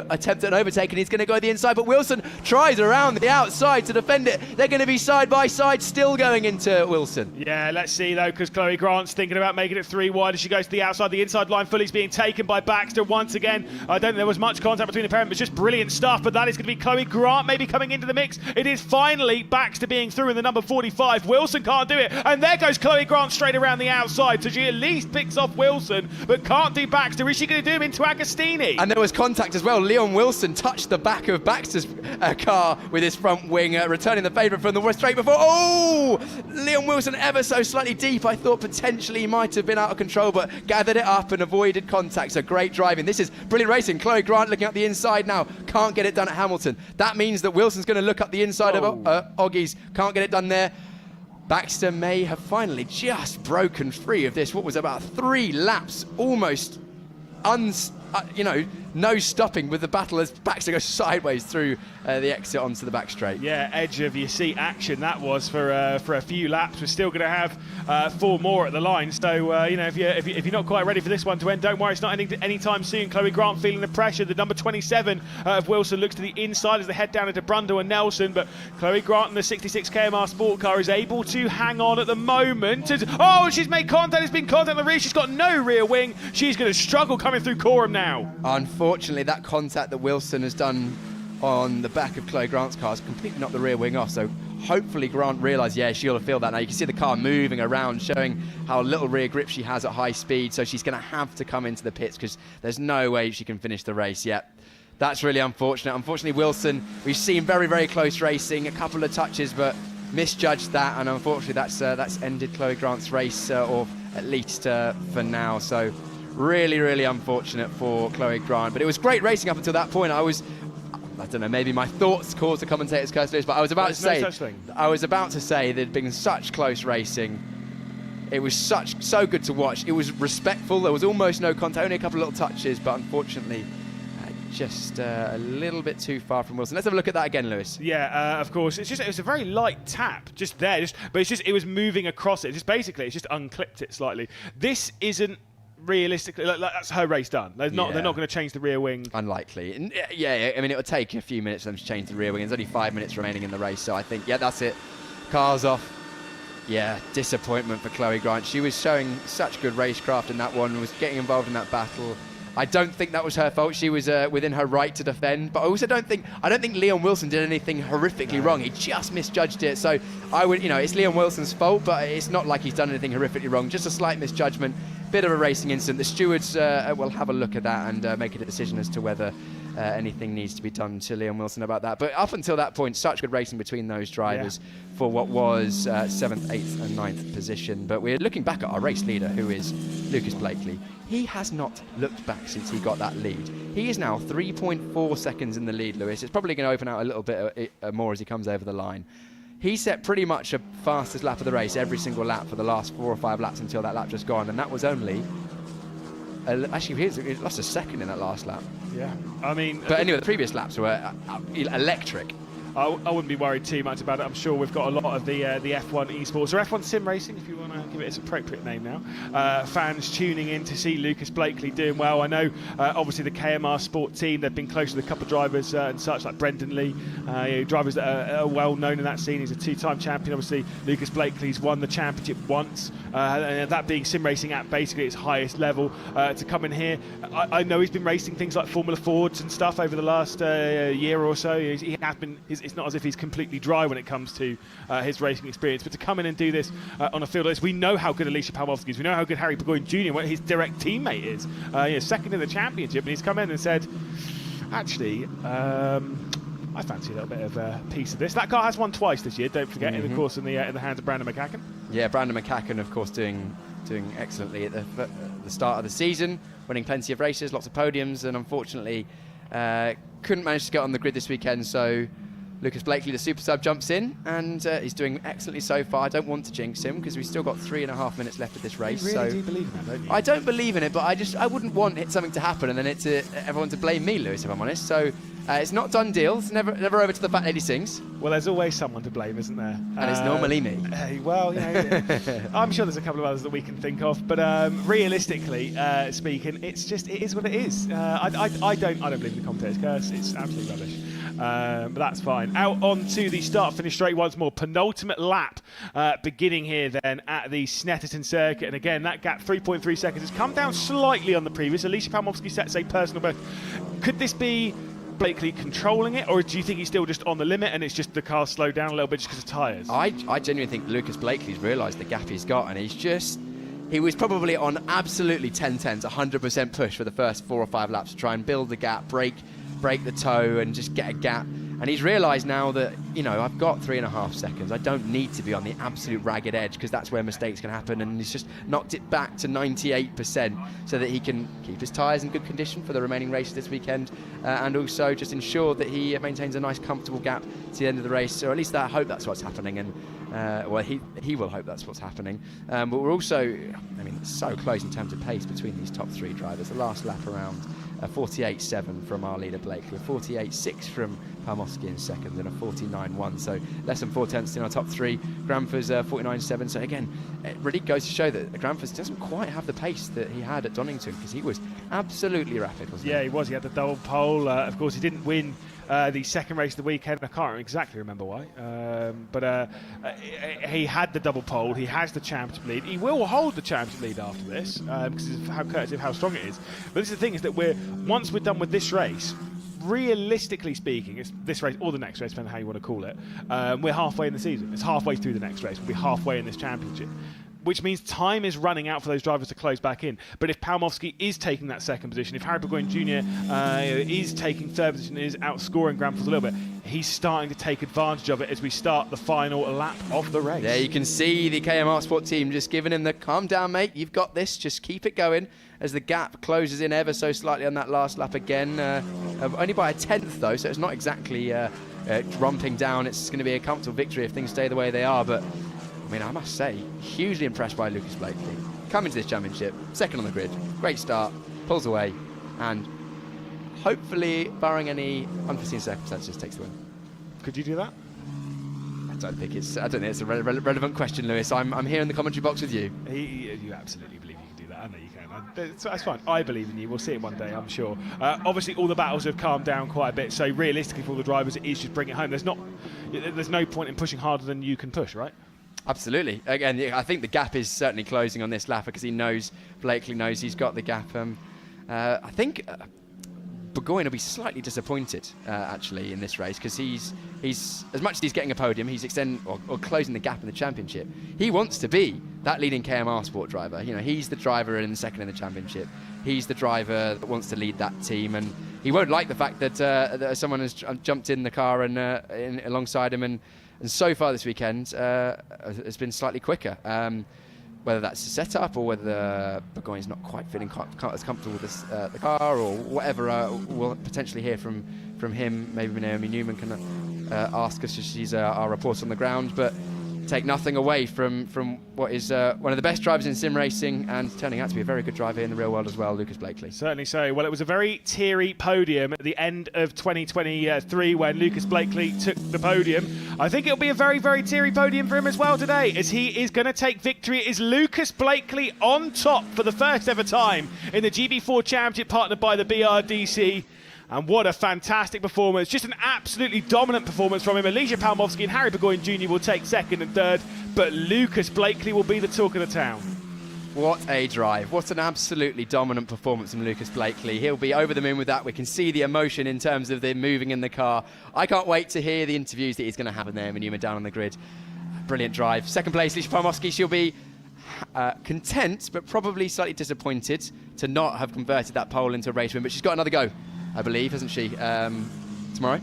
Speaker 2: attempt at an overtake, and he's going to go the inside, but Wilson tries around the outside to defend it. They're going to be side by side still going into Wilson.
Speaker 3: Yeah, let's see though, because Chloe Grant's thinking about making it 3 wide as she goes to the outside. The inside line fully is being taken by Baxter once again. I don't think there was much contact between the pair, but just brilliant stuff. But that is going to be Chloe Grant maybe coming into the mix. It is finally Baxter being through in the number 45. Wilson can't do it, and there goes Chloe Grant straight around the outside. So she at least picks off Wilson, but can't do Baxter. Is she going to do him into Agostini?
Speaker 2: And there was contact as well. Leon Wilson touched the back of Baxter's car with his front wing, returning the favourite from the straight before. Oh! Leon Wilson ever so slightly deep. I thought potentially he might have been out of control, but gathered it up and avoided contact. So great driving. This is brilliant racing. Chloe Grant looking up the inside now. Can't get it done at Hamilton. That means that Wilson's going to look up the inside of Oggy's. Can't get it done there. Baxter may have finally just broken free of this. What was about 3 laps, almost no stopping with the battle as Baxter goes sideways through the exit onto the back straight.
Speaker 3: Yeah, edge of your seat action that was for a few laps. We're still going to have 4 more at the line. So if you're not quite ready for this one to end, don't worry, it's not ending anytime soon. Chloe Grant feeling the pressure. The number 27 of Wilson looks to the inside as they head down into Brundle and Nelson. But Chloe Grant in the 66 KMR Sport car is able to hang on at the moment. She's made contact. There's been contact on the rear. She's got no rear wing. She's going to struggle coming through Coram now.
Speaker 2: Unfortunately, that contact that Wilson has done on the back of Chloe Grant's car has completely knocked the rear wing off. So hopefully Grant realised, yeah, she'll feel that now. You can see the car moving around, showing how little rear grip she has at high speed. So she's going to have to come into the pits because there's no way she can finish the race yet. That's really unfortunate. Unfortunately, Wilson, we've seen very, very close racing, a couple of touches, but misjudged that. And unfortunately, that's ended Chloe Grant's race, or at least for now. So really, really unfortunate for Chloe Grant. But it was great racing up until that point. I don't know, maybe my thoughts caused the commentator's curse, but I was about to say there'd been such close racing. It was so good to watch. It was respectful. There was almost no contact, only a couple of little touches, but unfortunately just a little bit too far from Wilson. Let's have a look at that again, Lewis.
Speaker 3: Yeah, of course. It was a very light tap just there, but it was moving across it. Basically, it's just unclipped it slightly. This isn't realistically, that's her race done. They're not going to change the rear wing. Unlikely.
Speaker 2: And, I mean, it'll take a few minutes for them to change the rear wing. There's only 5 minutes remaining in the race, so I think, that's it. Car's off. Yeah, disappointment for Chloe Grant. She was showing such good racecraft in that one, was getting involved in that battle. I don't think that was her fault. She was within her right to defend, but I also don't think Leon Wilson did anything horrifically wrong. He just misjudged it. So I would, it's Leon Wilson's fault, but it's not like he's done anything horrifically wrong. Just a slight misjudgment, bit of a racing incident. The stewards will have a look at that and make a decision as to whether anything needs to be done to Leon Wilson about that. But up until that point, such good racing between those drivers for what was 7th, 8th and 9th position. But we're looking back at our race leader, who is Lucas Blakely. He has not looked back since he got that lead. He is now 3.4 seconds in the lead, Lewis. It's probably going to open out a little bit more as he comes over the line. He set pretty much a fastest lap of the race every single lap for the last 4 or 5 laps until that lap just gone, and that was only Actually, he lost a second in that last lap.
Speaker 3: Yeah, I mean...
Speaker 2: But anyway, the previous laps were electric.
Speaker 3: I wouldn't be worried too much about it. I'm sure we've got a lot of the F1 esports, or F1 sim racing, if you want to give it its appropriate name now. Fans tuning in to see Lucas Blakely doing well. I know, obviously, the KMR Sport team, they've been close with a couple of drivers and such, like Brendan Lee, drivers that are well known in that scene. He's a two-time champion. Obviously, Lucas Blakely's won the championship once, and that being sim racing at basically its highest level. To come in here, I know he's been racing things like Formula Fords and stuff over the last year or so. He has been. It's not as if he's completely dry when it comes to his racing experience, but to come in and do this on a field like this, we know how good Alicia Palmowski is, we know how good Harry Burgoyne Jr., what his direct teammate is, second in the championship, and he's come in and said, actually, I fancy a little bit of a piece of this. That car has won twice this year, don't forget, in the course in the hands of Brandon McCacken. Yeah,
Speaker 2: Brandon McCacken, of course, doing excellently at the start of the season, winning plenty of races, lots of podiums, and unfortunately couldn't manage to get on the grid this weekend, so Lucas Blakely, the super sub, jumps in and he's doing excellently so far. I don't want to jinx him because we've still got 3.5 minutes left of this race.
Speaker 3: You really do believe in that, don't you?
Speaker 2: I don't believe in it, but I wouldn't want something to happen and then everyone to blame me, Lewis, if I'm honest. So it's not done deal. It's never over to the fat lady sings.
Speaker 3: Well, there's always someone to blame, isn't there?
Speaker 2: And it's normally me.
Speaker 3: Well, I'm sure there's a couple of others that we can think of, but realistically speaking, it is what it is. I don't believe in the commentator's curse. It's absolutely rubbish. But that's fine. Out onto the start-finish straight once more. Penultimate lap beginning here then at the Snetterton circuit. And again, that gap, 3.3 seconds, has come down slightly on the previous. Alicia Palmowski sets a personal best. Could this be Blakely controlling it, or do you think he's still just on the limit and it's just the car slowed down a little bit just because of tyres?
Speaker 2: I genuinely think Lucas Blakely's realised the gap he's got, and he was probably on absolutely 10-10s, 100% push for the first 4 or 5 laps to try and build the gap, break the toe and just get a gap. And he's realised now that, I've got 3.5 seconds. I don't need to be on the absolute ragged edge because that's where mistakes can happen. And he's just knocked it back to 98% so that he can keep his tyres in good condition for the remaining races this weekend and also just ensure that he maintains a nice, comfortable gap to the end of the race. Or at least I hope that's what's happening. And he will hope that's what's happening. But we're also, it's so close in terms of pace between these top 3 drivers. The last lap around 48.7 from our leader Blakely, a 48.6 from Palmowski in second, and a 49.1, so less than 4 tenths in our top 3. Granfer's 49.7, so again, it really goes to show that Granfer's doesn't quite have the pace that he had at Donington, because he was absolutely rapid, wasn't he?
Speaker 3: Yeah, he was. He had the double pole. Of course, he didn't win the second race of the weekend. I can't exactly remember why, but he had the double pole. He has the championship lead. He will hold the championship lead after this because of how strong it is. But this is the thing, is that once we're done with this race, realistically speaking, it's this race or the next race, depending on how you want to call it, we're halfway in the season. It's halfway through the next race. We'll be halfway in this championship, which means time is running out for those drivers to close back in. But if Palmowski is taking that second position, if Harry Burgoyne Jr. Is taking third position and is outscoring Granfors a little bit, he's starting to take advantage of it as we start the final lap of the race.
Speaker 2: There you can see the KMR Sport team just giving him the calm down, mate, you've got this, just keep it going, as the gap closes in ever so slightly on that last lap again. Only by a tenth though, so it's not exactly romping down. It's going to be a comfortable victory if things stay the way they are, but I must say, hugely impressed by Lucas Blakely. Coming to this championship, second on the grid, great start, pulls away, and hopefully, barring any unforeseen circumstances, takes the win.
Speaker 3: Could you do that?
Speaker 2: I don't think it's a relevant question, Lewis. I'm here in the commentary box with you.
Speaker 3: You absolutely believe you can do that. I know you can. That's fine. I believe in you. We'll see it one day, I'm sure. Obviously, all the battles have calmed down quite a bit, so realistically for all the drivers, it is just bring it home. There's no point in pushing harder than you can push, right?
Speaker 2: Absolutely. Again, I think the gap is certainly closing on this lap because Blakely knows he's got the gap. I think Burgoyne will be slightly disappointed actually in this race because he's as much as he's getting a podium, he's extending or closing the gap in the championship. He wants to be that leading KMR Sport driver. He's the driver in second in the championship. He's the driver that wants to lead that team, and he won't like the fact that someone has jumped in the car and alongside him and so far this weekend has been slightly quicker. Whether that's the setup or whether Burgoyne's not quite feeling as comfortable with the car or whatever, we'll potentially hear from him. Maybe Naomi Newman can ask us, she's our reporter on the ground. But take nothing away from what is one of the best drivers in sim racing and turning out to be a very good driver in the real world as well, Lucas Blakely.
Speaker 3: Certainly so. Well, it was a very teary podium at the end of 2023 when Lucas Blakely took the podium. I think it'll be a very, very teary podium for him as well today, as he is going to take victory. It is Lucas Blakely on top for the first ever time in the GB4 Championship, partnered by the BRDC. And what a fantastic performance. Just an absolutely dominant performance from him. Elijah Palmovsky and Harry Burgoyne Jr. will take second and third, but Lucas Blakely will be the talk of the town.
Speaker 2: What a drive. What an absolutely dominant performance from Lucas Blakely. He'll be over the moon with that. We can see the emotion in terms of the moving in the car. I can't wait to hear the interviews that he's going to have with Naomi Newman down on the grid. Brilliant drive. Second place, Elijah Palmovsky. She'll be content, but probably slightly disappointed to not have converted that pole into a race win, but she's got another go, I believe, hasn't she, tomorrow?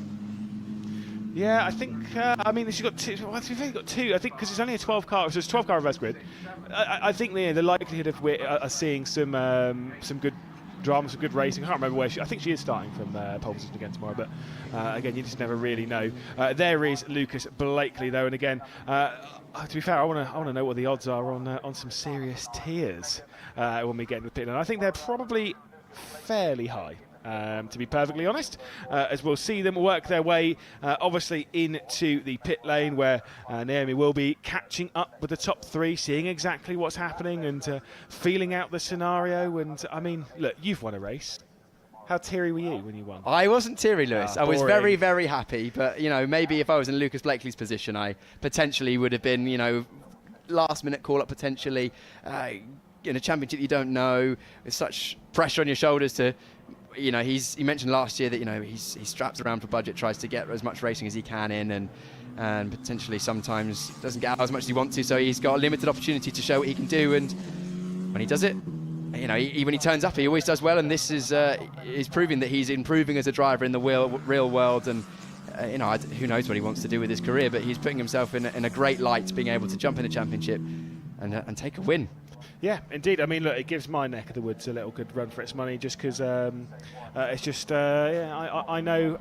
Speaker 3: Yeah, I think, I mean, she's got two. Well, I think got two. I think because it's only a 12 car, so it's 12 car reverse grid. I think the likelihood of we're seeing some good drama, some good racing. I can't remember where I think she is starting from pole position again tomorrow, but again, you just never really know. There is Lucas Blakely, though, and again, to be fair, I want to know what the odds are on some serious tears when we get into the pit lane. I think they're probably fairly high. To be perfectly honest, as we'll see them work their way obviously into the pit lane, where Naomi will be catching up with the top three, seeing exactly what's happening and feeling out the scenario. And I mean, look, you've won a race. How teary were you when you won?
Speaker 2: I wasn't teary, Lewis. I was
Speaker 3: boring.
Speaker 2: very, very happy. But, you know, maybe if I was in Lucas Blakely's position, I potentially would have been, you know, last-minute call-up potentially in a championship you don't know, with such pressure on your shoulders to... You know, he mentioned last year that, you know, he's strapped around for budget, tries to get as much racing as he can in, and potentially sometimes doesn't get out as much as he wants to, so he's got a limited opportunity to show what he can do, and when he does it, you know, when he turns up, he always does well, and this is proving that he's improving as a driver in the real world, and you know, who knows what he wants to do with his career, but he's putting himself in a great light, being able to jump in a championship and take a win.
Speaker 3: Yeah, indeed. I mean, look, it gives my neck of the woods a little good run for its money, just because it's just, I know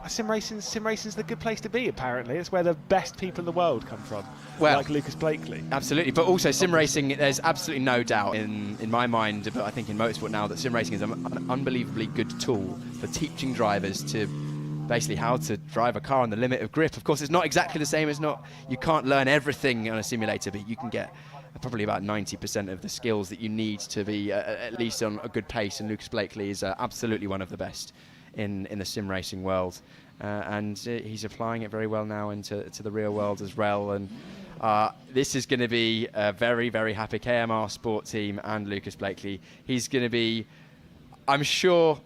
Speaker 3: sim racing's the good place to be, apparently. It's where the best people in the world come from, well, like Lucas Blakely.
Speaker 2: Absolutely, but also sim racing, there's absolutely no doubt in my mind, but I think in motorsport now, that sim racing is an unbelievably good tool for teaching drivers to basically how to drive a car on the limit of grip. Of course, it's not exactly the same. You can't learn everything on a simulator, but you can get probably about 90% of the skills that you need to be at least on a good pace, and Lucas Blakely is absolutely one of the best in the sim racing world, and he's applying it very well now into the real world as well, and this is going to be a very, very happy KMR Sport team and Lucas Blakely. He's going to be, I'm sure,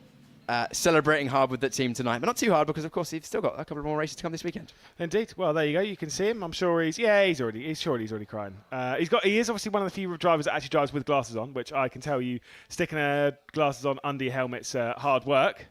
Speaker 2: celebrating hard with that team tonight, but not too hard, because of course he's still got a couple more races to come this weekend.
Speaker 3: Indeed. Well, there you go. You can see him. I'm sure he's already crying. He is obviously one of the few drivers that actually drives with glasses on, which I can tell you, sticking glasses on under your helmet's hard work.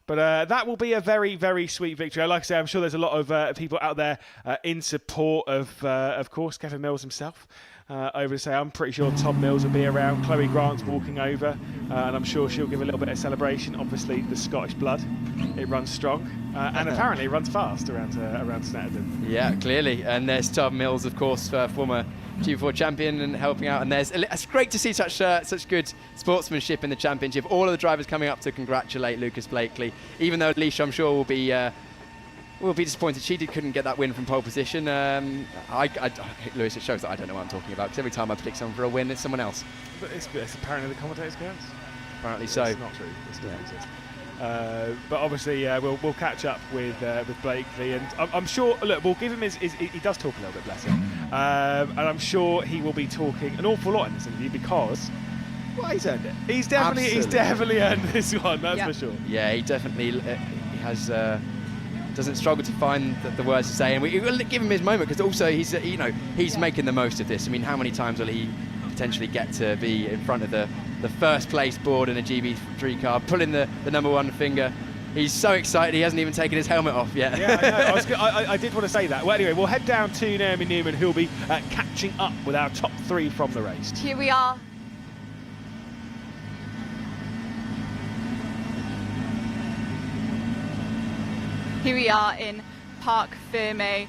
Speaker 3: But that will be a very, very sweet victory. Like I say, I'm sure there's a lot of people out there in support of course, Kevin Mills himself. Over to say, I'm pretty sure Tom Mills will be around. Chloe Grant's walking over, and I'm sure she'll give a little bit of celebration. Obviously, the Scottish blood, it runs strong, and apparently it runs fast around Snetterton.
Speaker 2: Yeah, clearly. And there's Tom Mills, of course, former GB4 champion, and helping out. And it's great to see such good sportsmanship in the championship. All of the drivers coming up to congratulate Lucas Blakely, even though Alicia, I'm sure, will be disappointed she couldn't get that win from pole position. Lewis, it shows that I don't know what I'm talking about, because every time I pick someone for a win, it's someone else.
Speaker 3: But it's apparently the commentators' girls.
Speaker 2: Apparently so.
Speaker 3: It's not true. It still exists. But obviously, we'll catch up with Blakely, and I'm sure. Look, we'll give him he does talk a little bit, bless him, and I'm sure he will be talking an awful lot in this interview, because well, he's earned it. He's definitely earned this one. That's for sure.
Speaker 2: Yeah, he definitely he has. Doesn't struggle to find the words to say, and we will give him his moment, because also he's making the most of this. I mean, how many times will he potentially get to be in front of the first place board in a GB3 car, pulling the number one finger? He's so excited, he hasn't even taken his helmet off yet.
Speaker 3: Yeah, I know. I did want to say that. Well, anyway, we'll head down to Naomi Newman, who'll be catching up with our top three from the race.
Speaker 4: Here we are. Here we are in Parc Fermé.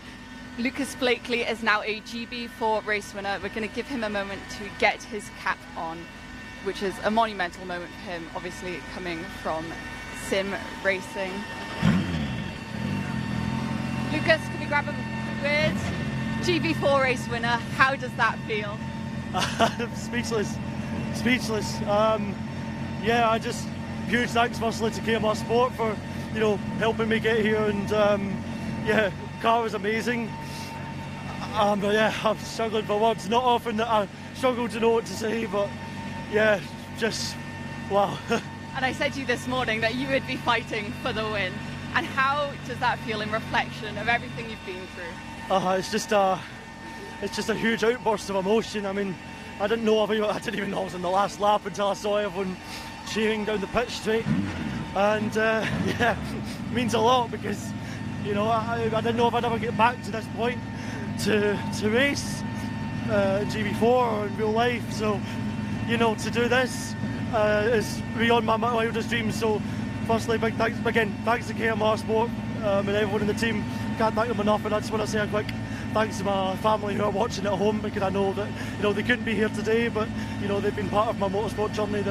Speaker 4: Lucas Blakely is now a GB4 race winner. We're going to give him a moment to get his cap on, which is a monumental moment for him, obviously coming from sim racing. Lucas, can we grab a word? GB4 race winner, how does that feel?
Speaker 6: Speechless. Yeah, I just huge thanks firstly to KMR Sport for helping me get here, and yeah, car was amazing. But yeah, I'm struggling for words. Not often that I struggle to know what to say, but yeah, just wow.
Speaker 4: And I said to you this morning that you would be fighting for the win. And how does that feel in reflection of everything you've been through?
Speaker 6: It's just a huge outburst of emotion. I mean, I didn't even know I was in the last lap until I saw everyone cheering down the pitch straight, and yeah, it means a lot because I didn't know if I'd ever get back to this point to race GB4 or in real life. So to do this is beyond my wildest dreams. So firstly, big thanks again. Thanks to KMR Sport and everyone in the team. Can't thank them enough. And I just want to say a quick thanks to my family who are watching at home, because I know that they couldn't be here today, but they've been part of my motorsport journey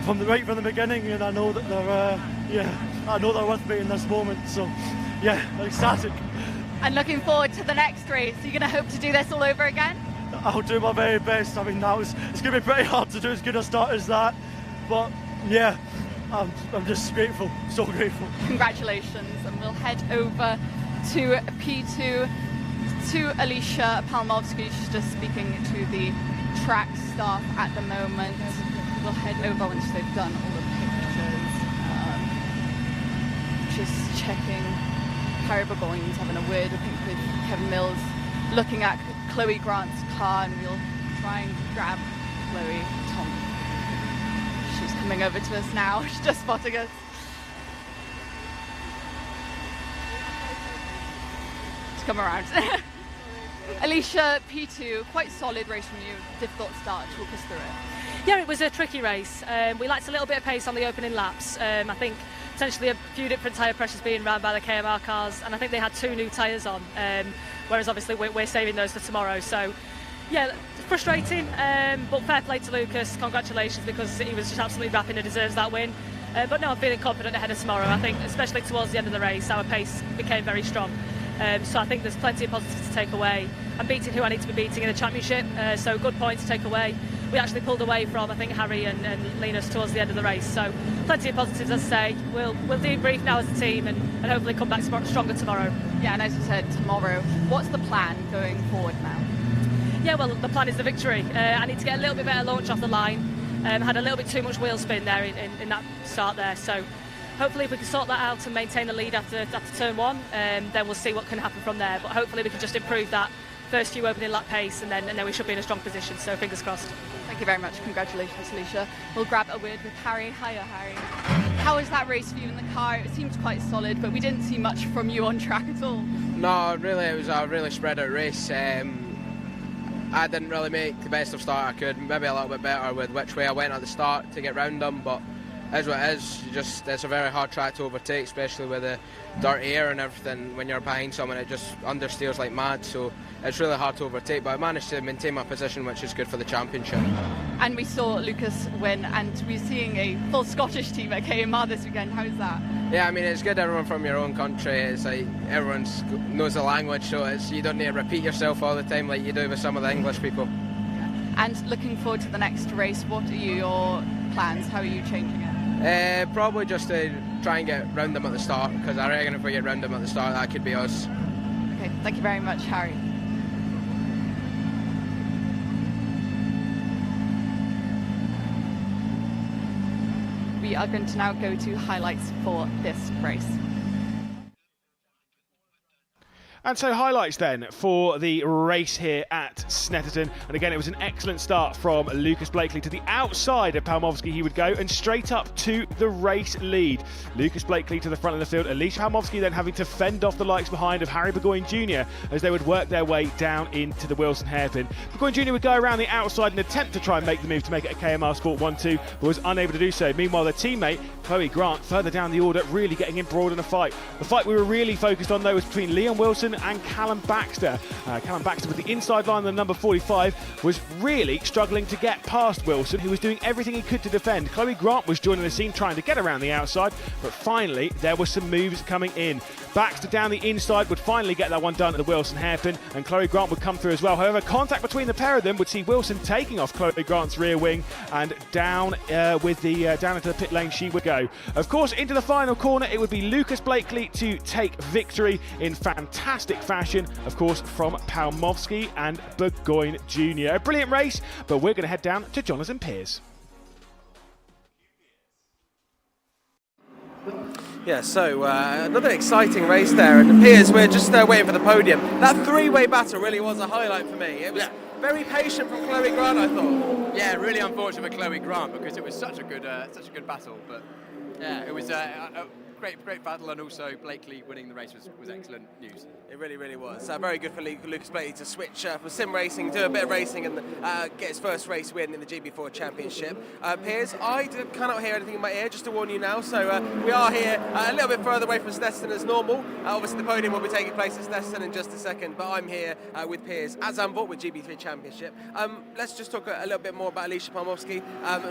Speaker 6: from the beginning, and I know that they're with me in this moment. So yeah, ecstatic.
Speaker 4: And looking forward to the next race. Are you going to hope to do this all over again?
Speaker 6: I'll do my very best. I mean, it's going to be pretty hard to do as good a start as that, but yeah, I'm just grateful, so grateful.
Speaker 4: Congratulations, and we'll head over to P2 to Alicia Palmovsky. She's just speaking to the track staff at the moment. We'll head over once they've done all the pictures. Just checking. Harry Burgoyne's having a word, I think, with Kevin Mills, looking at Chloe Grant's car, and we'll try and grab Chloe. Tom, she's coming over to us now. She's just spotting us. To come around. Alicia, P2, quite solid race from you, difficult start. Talk us through it.
Speaker 7: Yeah, it was a tricky race. We lacked a little bit of pace on the opening laps. I think potentially a few different tyre pressures being run by the KMR cars, and I think they had 2 new tyres on, whereas obviously we're saving those for tomorrow. So yeah, frustrating, but fair play to Lucas. Congratulations, because he was just absolutely rapping and deserves that win. But no, I'm feeling confident ahead of tomorrow. I think especially towards the end of the race, our pace became very strong. So I think there's plenty of positives to take away. I'm beating who I need to be beating in the championship, so good point to take away. We actually pulled away from, I think, Harry and Linus towards the end of the race, so plenty of positives, as I say. We'll debrief now as a team and hopefully come back stronger tomorrow.
Speaker 4: Yeah, and as you said, tomorrow, what's the plan going forward now?
Speaker 7: Yeah, well, the plan is the victory. I need to get a little bit better launch off the line. Had a little bit too much wheel spin there in that start there, so hopefully if we can sort that out and maintain the lead after turn 1, then we'll see what can happen from there. But hopefully we can just improve that first few opening lap pace, and then we should be in a strong position, so fingers crossed.
Speaker 4: Thank you very much. Congratulations, Alicia. We'll grab a word with Harry. Hiya, Harry. How was that race for you in the car? It seemed quite solid, but we didn't see much from you on track at all.
Speaker 8: No, really, it was a really spread out race. I didn't really make the best of start I could, maybe a little bit better with which way I went at the start to get round them, but as what it is, it's a very hard track to overtake, especially with the dirty air and everything. When you're behind someone, it just understeers like mad, so it's really hard to overtake, but I managed to maintain my position, which is good for the championship.
Speaker 4: And we saw Lucas win, and we're seeing a full Scottish team at KMR this weekend. How's that?
Speaker 8: Yeah, I mean, it's good everyone from your own country. It's like everyone knows the language, so you don't need to repeat yourself all the time like you do with some of the English people.
Speaker 4: And looking forward to the next race, what are your plans? How are you changing it?
Speaker 8: Probably just to try and get round them at the start, because I reckon if we get round them at the start, that could be us.
Speaker 4: Okay, thank you very much, Harry. We are going to now go to highlights for this race.
Speaker 3: And so highlights then for the race here at Snetterton. And again, it was an excellent start from Lucas Blakely. To the outside of Palmovsky he would go, and straight up to the race lead. Lucas Blakely to the front of the field. Alicia Palmovsky then having to fend off the likes behind of Harry Burgoyne Jr. as they would work their way down into the Wilson hairpin. Burgoyne Jr. would go around the outside and attempt to try and make the move to make it a KMR Sport 1-2, but was unable to do so. Meanwhile, their teammate, Chloe Grant, further down the order, really getting embroiled in a fight. The fight we were really focused on, though, was between Liam Wilson Wilson and Callum Baxter. Callum Baxter with the inside line, the number 45, was really struggling to get past Wilson, who was doing everything he could to defend. Chloe Grant was joining the scene trying to get around the outside, but finally there were some moves coming in. Baxter down the inside would finally get that one done at the Wilson hairpin, and Chloe Grant would come through as well. However, contact between the pair of them would see Wilson taking off Chloe Grant's rear wing, and down down into the pit lane she would go. Of course, into the final corner, it would be Lucas Blakely to take victory in fantastic fashion, of course, from Palmovsky and Burgoyne Jr. A brilliant race, but we're going to head down to Jonathan Piers.
Speaker 1: Yeah, so another exciting race there, and Piers, we're just waiting for the podium. That three-way battle really was a highlight for me. It was very patient from Chloe Grant, I thought.
Speaker 2: Yeah, really unfortunate for Chloe Grant because it was such a good battle. But yeah, it was a great battle, and also Blakely winning the race was excellent news.
Speaker 1: It really, really was. Very good for Lucas Blakely to switch from sim racing, do a bit of racing, and get his first race win in the GB4 Championship. Piers, I cannot hear anything in my ear, just to warn you now. So we are here a little bit further away from Snetterton as normal. Obviously, the podium will be taking place at Snetterton in just a second, but I'm here with Piers at Zandvoort with GB3 Championship. Let's just talk a little bit more about Alicia Palmovsky.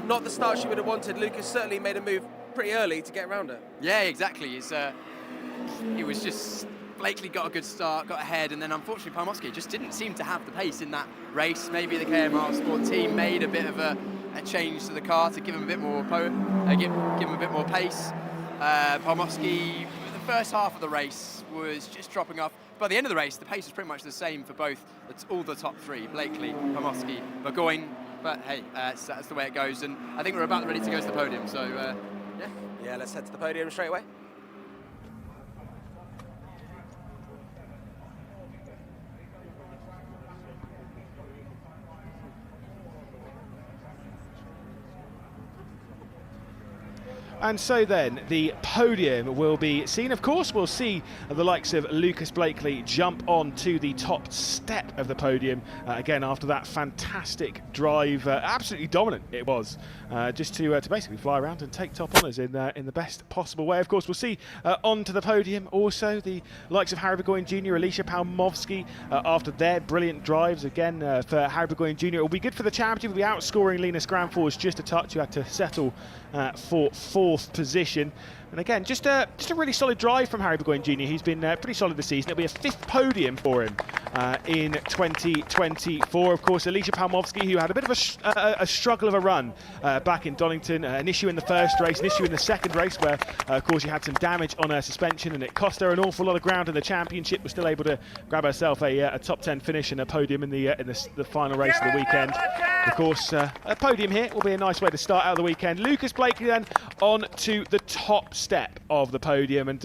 Speaker 1: Not the start she would have wanted. Lucas certainly made a move pretty early to get around her.
Speaker 2: Yeah, exactly. It was just Blakely got a good start, got ahead, and then unfortunately Palmovsky just didn't seem to have the pace in that race. Maybe the KMR Sport team made a bit of a change to the car to give him a bit more give him a bit more pace. Palmovsky, the first half of the race was just dropping off. By the end of the race, the pace was pretty much the same for both all the top three: Blakely, Palmovsky, Burgoyne. But hey, that's the way it goes, and I think we're about ready to go to the podium. So.
Speaker 1: Yeah, let's head to the podium straight away.
Speaker 3: And so then the podium will be seen. Of course, we'll see the likes of Lucas Blakely jump on to the top step of the podium again after that fantastic drive. Absolutely dominant it was, just to basically fly around and take top honours in the best possible way. Of course, we'll see onto the podium also the likes of Harry Burgoyne Jr., Alicia Palmovsky after their brilliant drives. Again, for Harry Burgoyne Jr., it will be good for the championship. We'll be outscoring Linus Granfors just a touch, who had to settle for fourth position. And again, just a really solid drive from Harry Burgoyne Jr. He's been pretty solid this season. It'll be a fifth podium for him in 2024. Of course, Alicia Palmovsky, who had a bit of a struggle of a run back in Donington. An issue in the first race, an issue in the second race where, of course, she had some damage on her suspension and it cost her an awful lot of ground in the championship. Was still able to grab herself a top 10 finish and a podium in the final race of the weekend. Of course, a podium here will be a nice way to start out the weekend. Lucas Blakely then on to the top step of the podium, and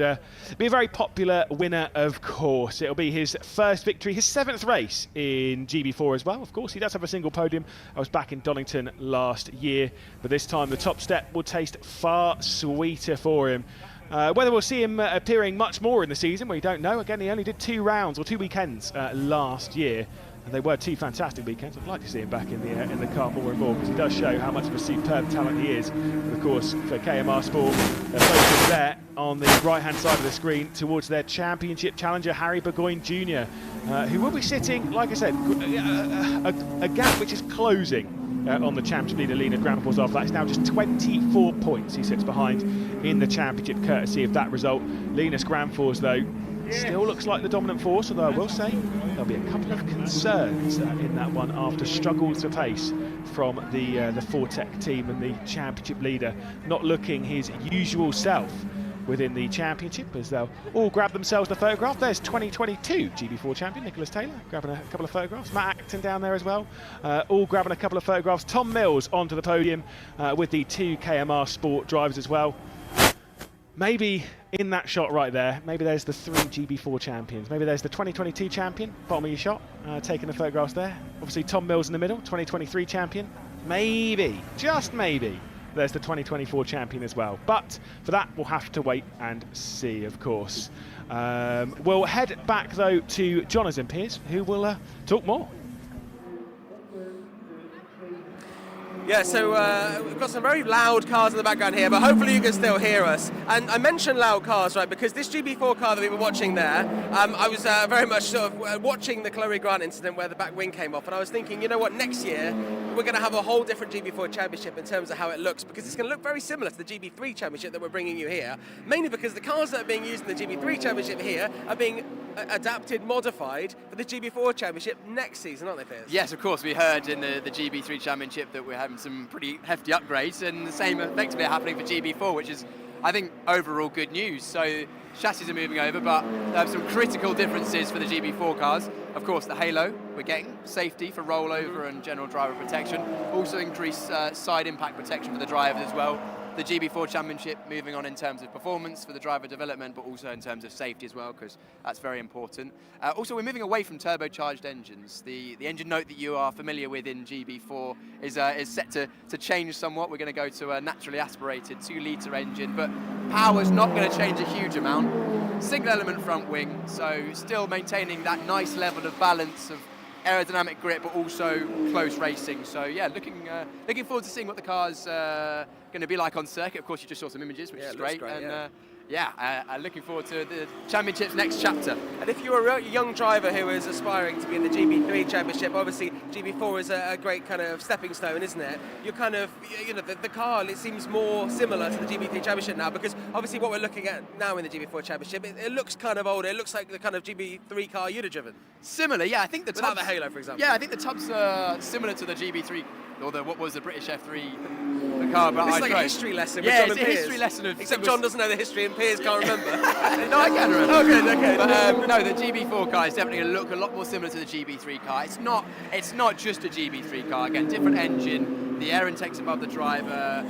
Speaker 3: be a very popular winner, of course. It'll be his first victory, his 7th race in GB4 as well. Of course, he does have a single podium. I was back in Donington last year, but this time the top step will taste far sweeter for him. Whether we'll see him appearing much more in the season, we don't know. Again, he only did 2 rounds or 2 weekends last year. And they were 2 fantastic weekends. I'd like to see him back in the car more and more, because he does show how much of a superb talent he is. And of course, for KMR Sport, they're focused there on the right-hand side of the screen towards their championship challenger, Harry Burgoyne Jr., who will be sitting, like I said, a gap which is closing on the championship leader, Linus Granfors. After that, it's now just 24 points he sits behind in the championship, courtesy of that result. Linus Granfors, though, still looks like the dominant force, although I will say there'll be a couple of concerns in that one after struggles for pace from the Fortec team and the championship leader not looking his usual self within the championship, as they'll all grab themselves the photograph. There's 2022 GB4 champion Nicholas Taylor grabbing a couple of photographs. Matt Acton down there as well, all grabbing a couple of photographs. Tom Mills onto the podium with the 2 KMR Sport drivers as well. Maybe in that shot right there, maybe there's the 3 GB4 champions. Maybe there's the 2022 champion, bottom of your shot, taking the photographs there. Obviously Tom Mills in the middle, 2023 champion. Maybe, just maybe, there's the 2024 champion as well. But for that, we'll have to wait and see, of course. We'll head back, though, to Jonathan Piers, who will talk more.
Speaker 1: Yeah, so we've got some very loud cars in the background here, but hopefully you can still hear us. And I mentioned loud cars, right, because this GB4 car that we were watching there, I was very much sort of watching the Chloe Grant incident where the back wing came off, and I was thinking, you know what, next year we're going to have a whole different GB4 Championship in terms of how it looks, because it's going to look very similar to the GB3 Championship that we're bringing you here, mainly because the cars that are being used in the GB3 Championship here are being adapted, modified for the GB4 Championship next season, aren't they, Piers?
Speaker 2: Yes, of course. We heard in the GB3 Championship that we're having some pretty hefty upgrades, and the same effectively are happening for GB4, which is, I think, overall good news. So chassis are moving over, but there are some critical differences for the GB4 cars. Of course, the halo we're getting, safety for rollover and general driver protection, also increased side impact protection for the drivers as well. The GB4 Championship moving on in terms of performance for the driver development, but also in terms of safety as well, because that's very important. Also, we're moving away from turbocharged engines. The engine note that you are familiar with in GB4 is set to change somewhat. We're going to go to a naturally aspirated 2-litre engine, but power's not going to change a huge amount. Single element front wing, so still maintaining that nice level of balance of aerodynamic grip, but also close racing. So yeah, looking forward to seeing what the car's going to be like on circuit. Of course, you just saw some images, which is great. Looking forward to the championship's next chapter.
Speaker 1: And if you're a young driver who is aspiring to be in the GB3 Championship, obviously GB4 is a great kind of stepping stone, isn't it? You're kind of, you know, the car, it seems more similar to the GB3 Championship now, because obviously what we're looking at now in the GB4 Championship, it looks kind of older. It looks like the kind of GB3 car you'd have driven.
Speaker 2: Similar, yeah. I think the
Speaker 1: Without
Speaker 2: tubs,
Speaker 1: the halo, for example.
Speaker 2: Yeah, I think the tubs are similar to the GB3, or what was the British F3 the car. But
Speaker 1: it's
Speaker 2: I
Speaker 1: like
Speaker 2: drove.
Speaker 1: a history lesson.
Speaker 2: Yeah,
Speaker 1: with John
Speaker 2: it's
Speaker 1: and
Speaker 2: a
Speaker 1: Piers.
Speaker 2: history lesson of.
Speaker 1: Except John doesn't know the history and Piers can't remember.
Speaker 2: No, I can remember.
Speaker 1: Oh, good, okay.
Speaker 2: But no, the GB4 car is definitely going to look a lot more similar to the GB3 car. It's not just a GB3 car. Again, different engine. The air intake's above the driver.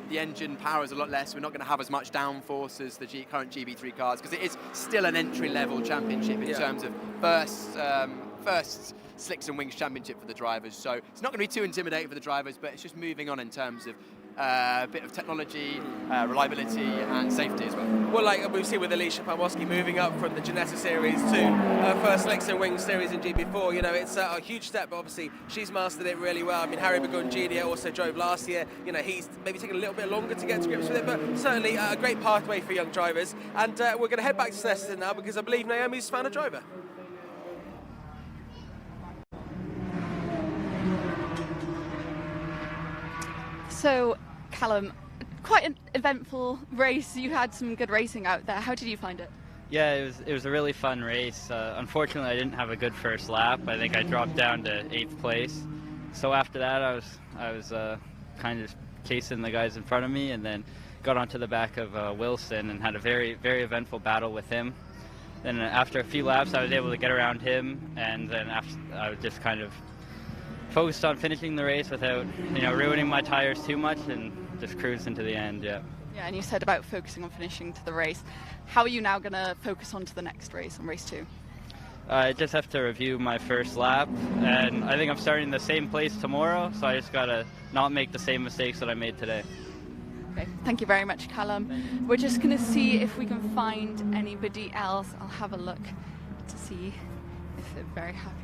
Speaker 2: The engine power is a lot less. We're not going to have as much downforce as the current GB3 cars, because it is still an entry-level championship in terms of first Slicks and Wings Championship for the drivers. So it's not going to be too intimidating for the drivers, but it's just moving on in terms of a bit of technology, reliability and safety as well.
Speaker 1: Well, like we've seen with Alicia Palmowski moving up from the Janetta series to first Slicks and Wings series in GB4, you know, it's a huge step, but obviously she's mastered it really well. I mean, Harry Bagun Jr. also drove last year. You know, he's maybe taken a little bit longer to get to grips with it, but certainly a great pathway for young drivers. And we're going to head back to Snetterton now, because I believe Naomi's found a driver.
Speaker 4: So, Callum, quite an eventful race. You had some good racing out there. How did you find it?
Speaker 9: Yeah, it was a really fun race. Unfortunately, I didn't have a good first lap. I think I dropped down to 8th place. So after that, I was kind of chasing the guys in front of me, and then got onto the back of Wilson and had a very, very eventful battle with him. Then after a few laps, I was able to get around him, and then I was just kind of focused on finishing the race without, ruining my tires too much, and just cruising to the end. Yeah,
Speaker 4: and you said about focusing on finishing to the race. How are you now going to focus on to the next race, on race 2?
Speaker 9: I just have to review my first lap, and I think I'm starting the same place tomorrow, so I just got to not make the same mistakes that I made today.
Speaker 4: Okay, thank you very much, Callum. We're just going to see if we can find anybody else. I'll have a look to see if they're very happy.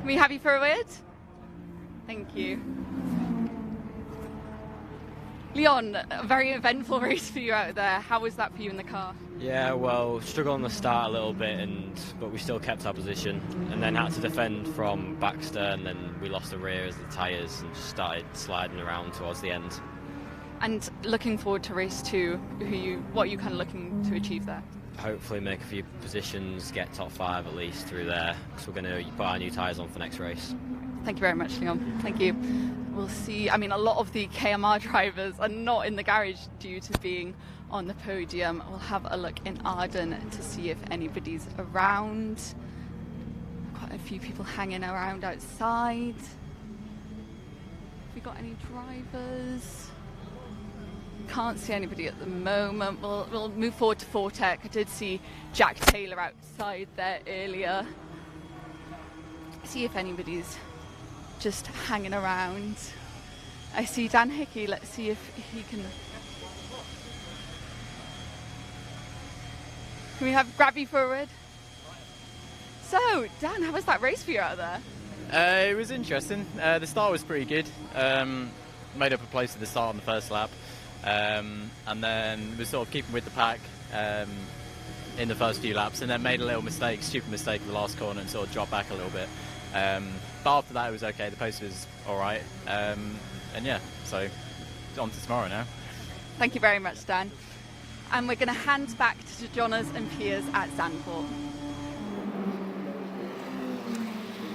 Speaker 4: Are we happy for a word? Thank you. Leon, a very eventful race for you out there. How was that for you in the car?
Speaker 10: Yeah, well, struggled on the start a little bit, but we still kept our position, and then had to defend from Baxter, and then we lost the rear as the tyres and just started sliding around towards the end.
Speaker 4: And looking forward to race 2, what are you kind of looking to achieve there?
Speaker 10: Hopefully make a few positions, get top 5 at least through there, because we're going to put our new tyres on for next race.
Speaker 4: Thank you very much, Leon. Thank you. We'll see. I mean, a lot of the KMR drivers are not in the garage due to being on the podium. We'll have a look in Arden to see if anybody's around. Quite a few people hanging around outside. Have we got any drivers? Can't see anybody at the moment. We'll move forward to Fortec. I did see Jack Taylor outside there earlier. See if anybody's just hanging around. I see Dan Hickey. Let's see if he can. Can we grab you forward? So, Dan, how was that race for you out there?
Speaker 11: It was interesting. The start was pretty good. Made up a place at the start on the first lap, and then was sort of keeping with the pack in the first few laps, and then made a little mistake, stupid mistake in the last corner, and sort of dropped back a little bit. But after that, it was okay. The pace was all right, and yeah, so on to tomorrow now.
Speaker 4: Thank you very much, Dan. And we're going to hand back to Jonas and Piers at Zandvoort.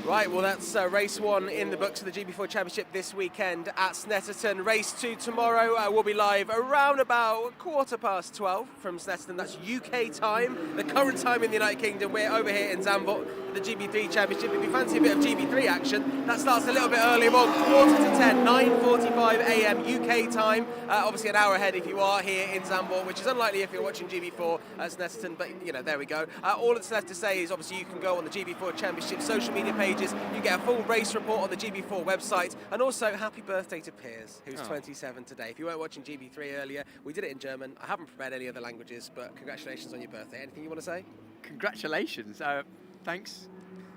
Speaker 1: Right, well that's race 1 in the books of the GB4 Championship this weekend at Snetterton. Race 2 tomorrow will be live around about 12:15 from Snetterton. That's UK time, the current time in the United Kingdom. We're over here in Zandvoort for the GB3 Championship. If you fancy a bit of GB3 action, that starts a little bit earlier on, 9:45 9:45 a.m. UK time. Obviously an hour ahead if you are here in Zandvoort, which is unlikely if you're watching GB4 at Snetterton, but you know, there we go. All that's left to say is obviously you can go on the GB4 Championship social media page. You get a full race report on the GB4 website, and also happy birthday to Piers, who's 27 today. If you weren't watching GB3 earlier, we did it in German. I haven't prepared any other languages, but congratulations on your birthday. Anything you want to say?
Speaker 2: Congratulations. Thanks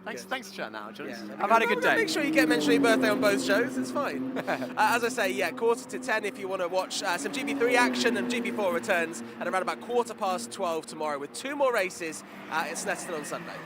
Speaker 2: for chatting out, John.
Speaker 1: Yeah,
Speaker 2: I've had a good day.
Speaker 1: Make sure you get mentioned your birthday on both shows, it's fine. As I say, yeah, 9:45 if you want to watch some GB3 action, and GB4 returns at around about 12:15 tomorrow with 2 more races at Snetterton on Sunday.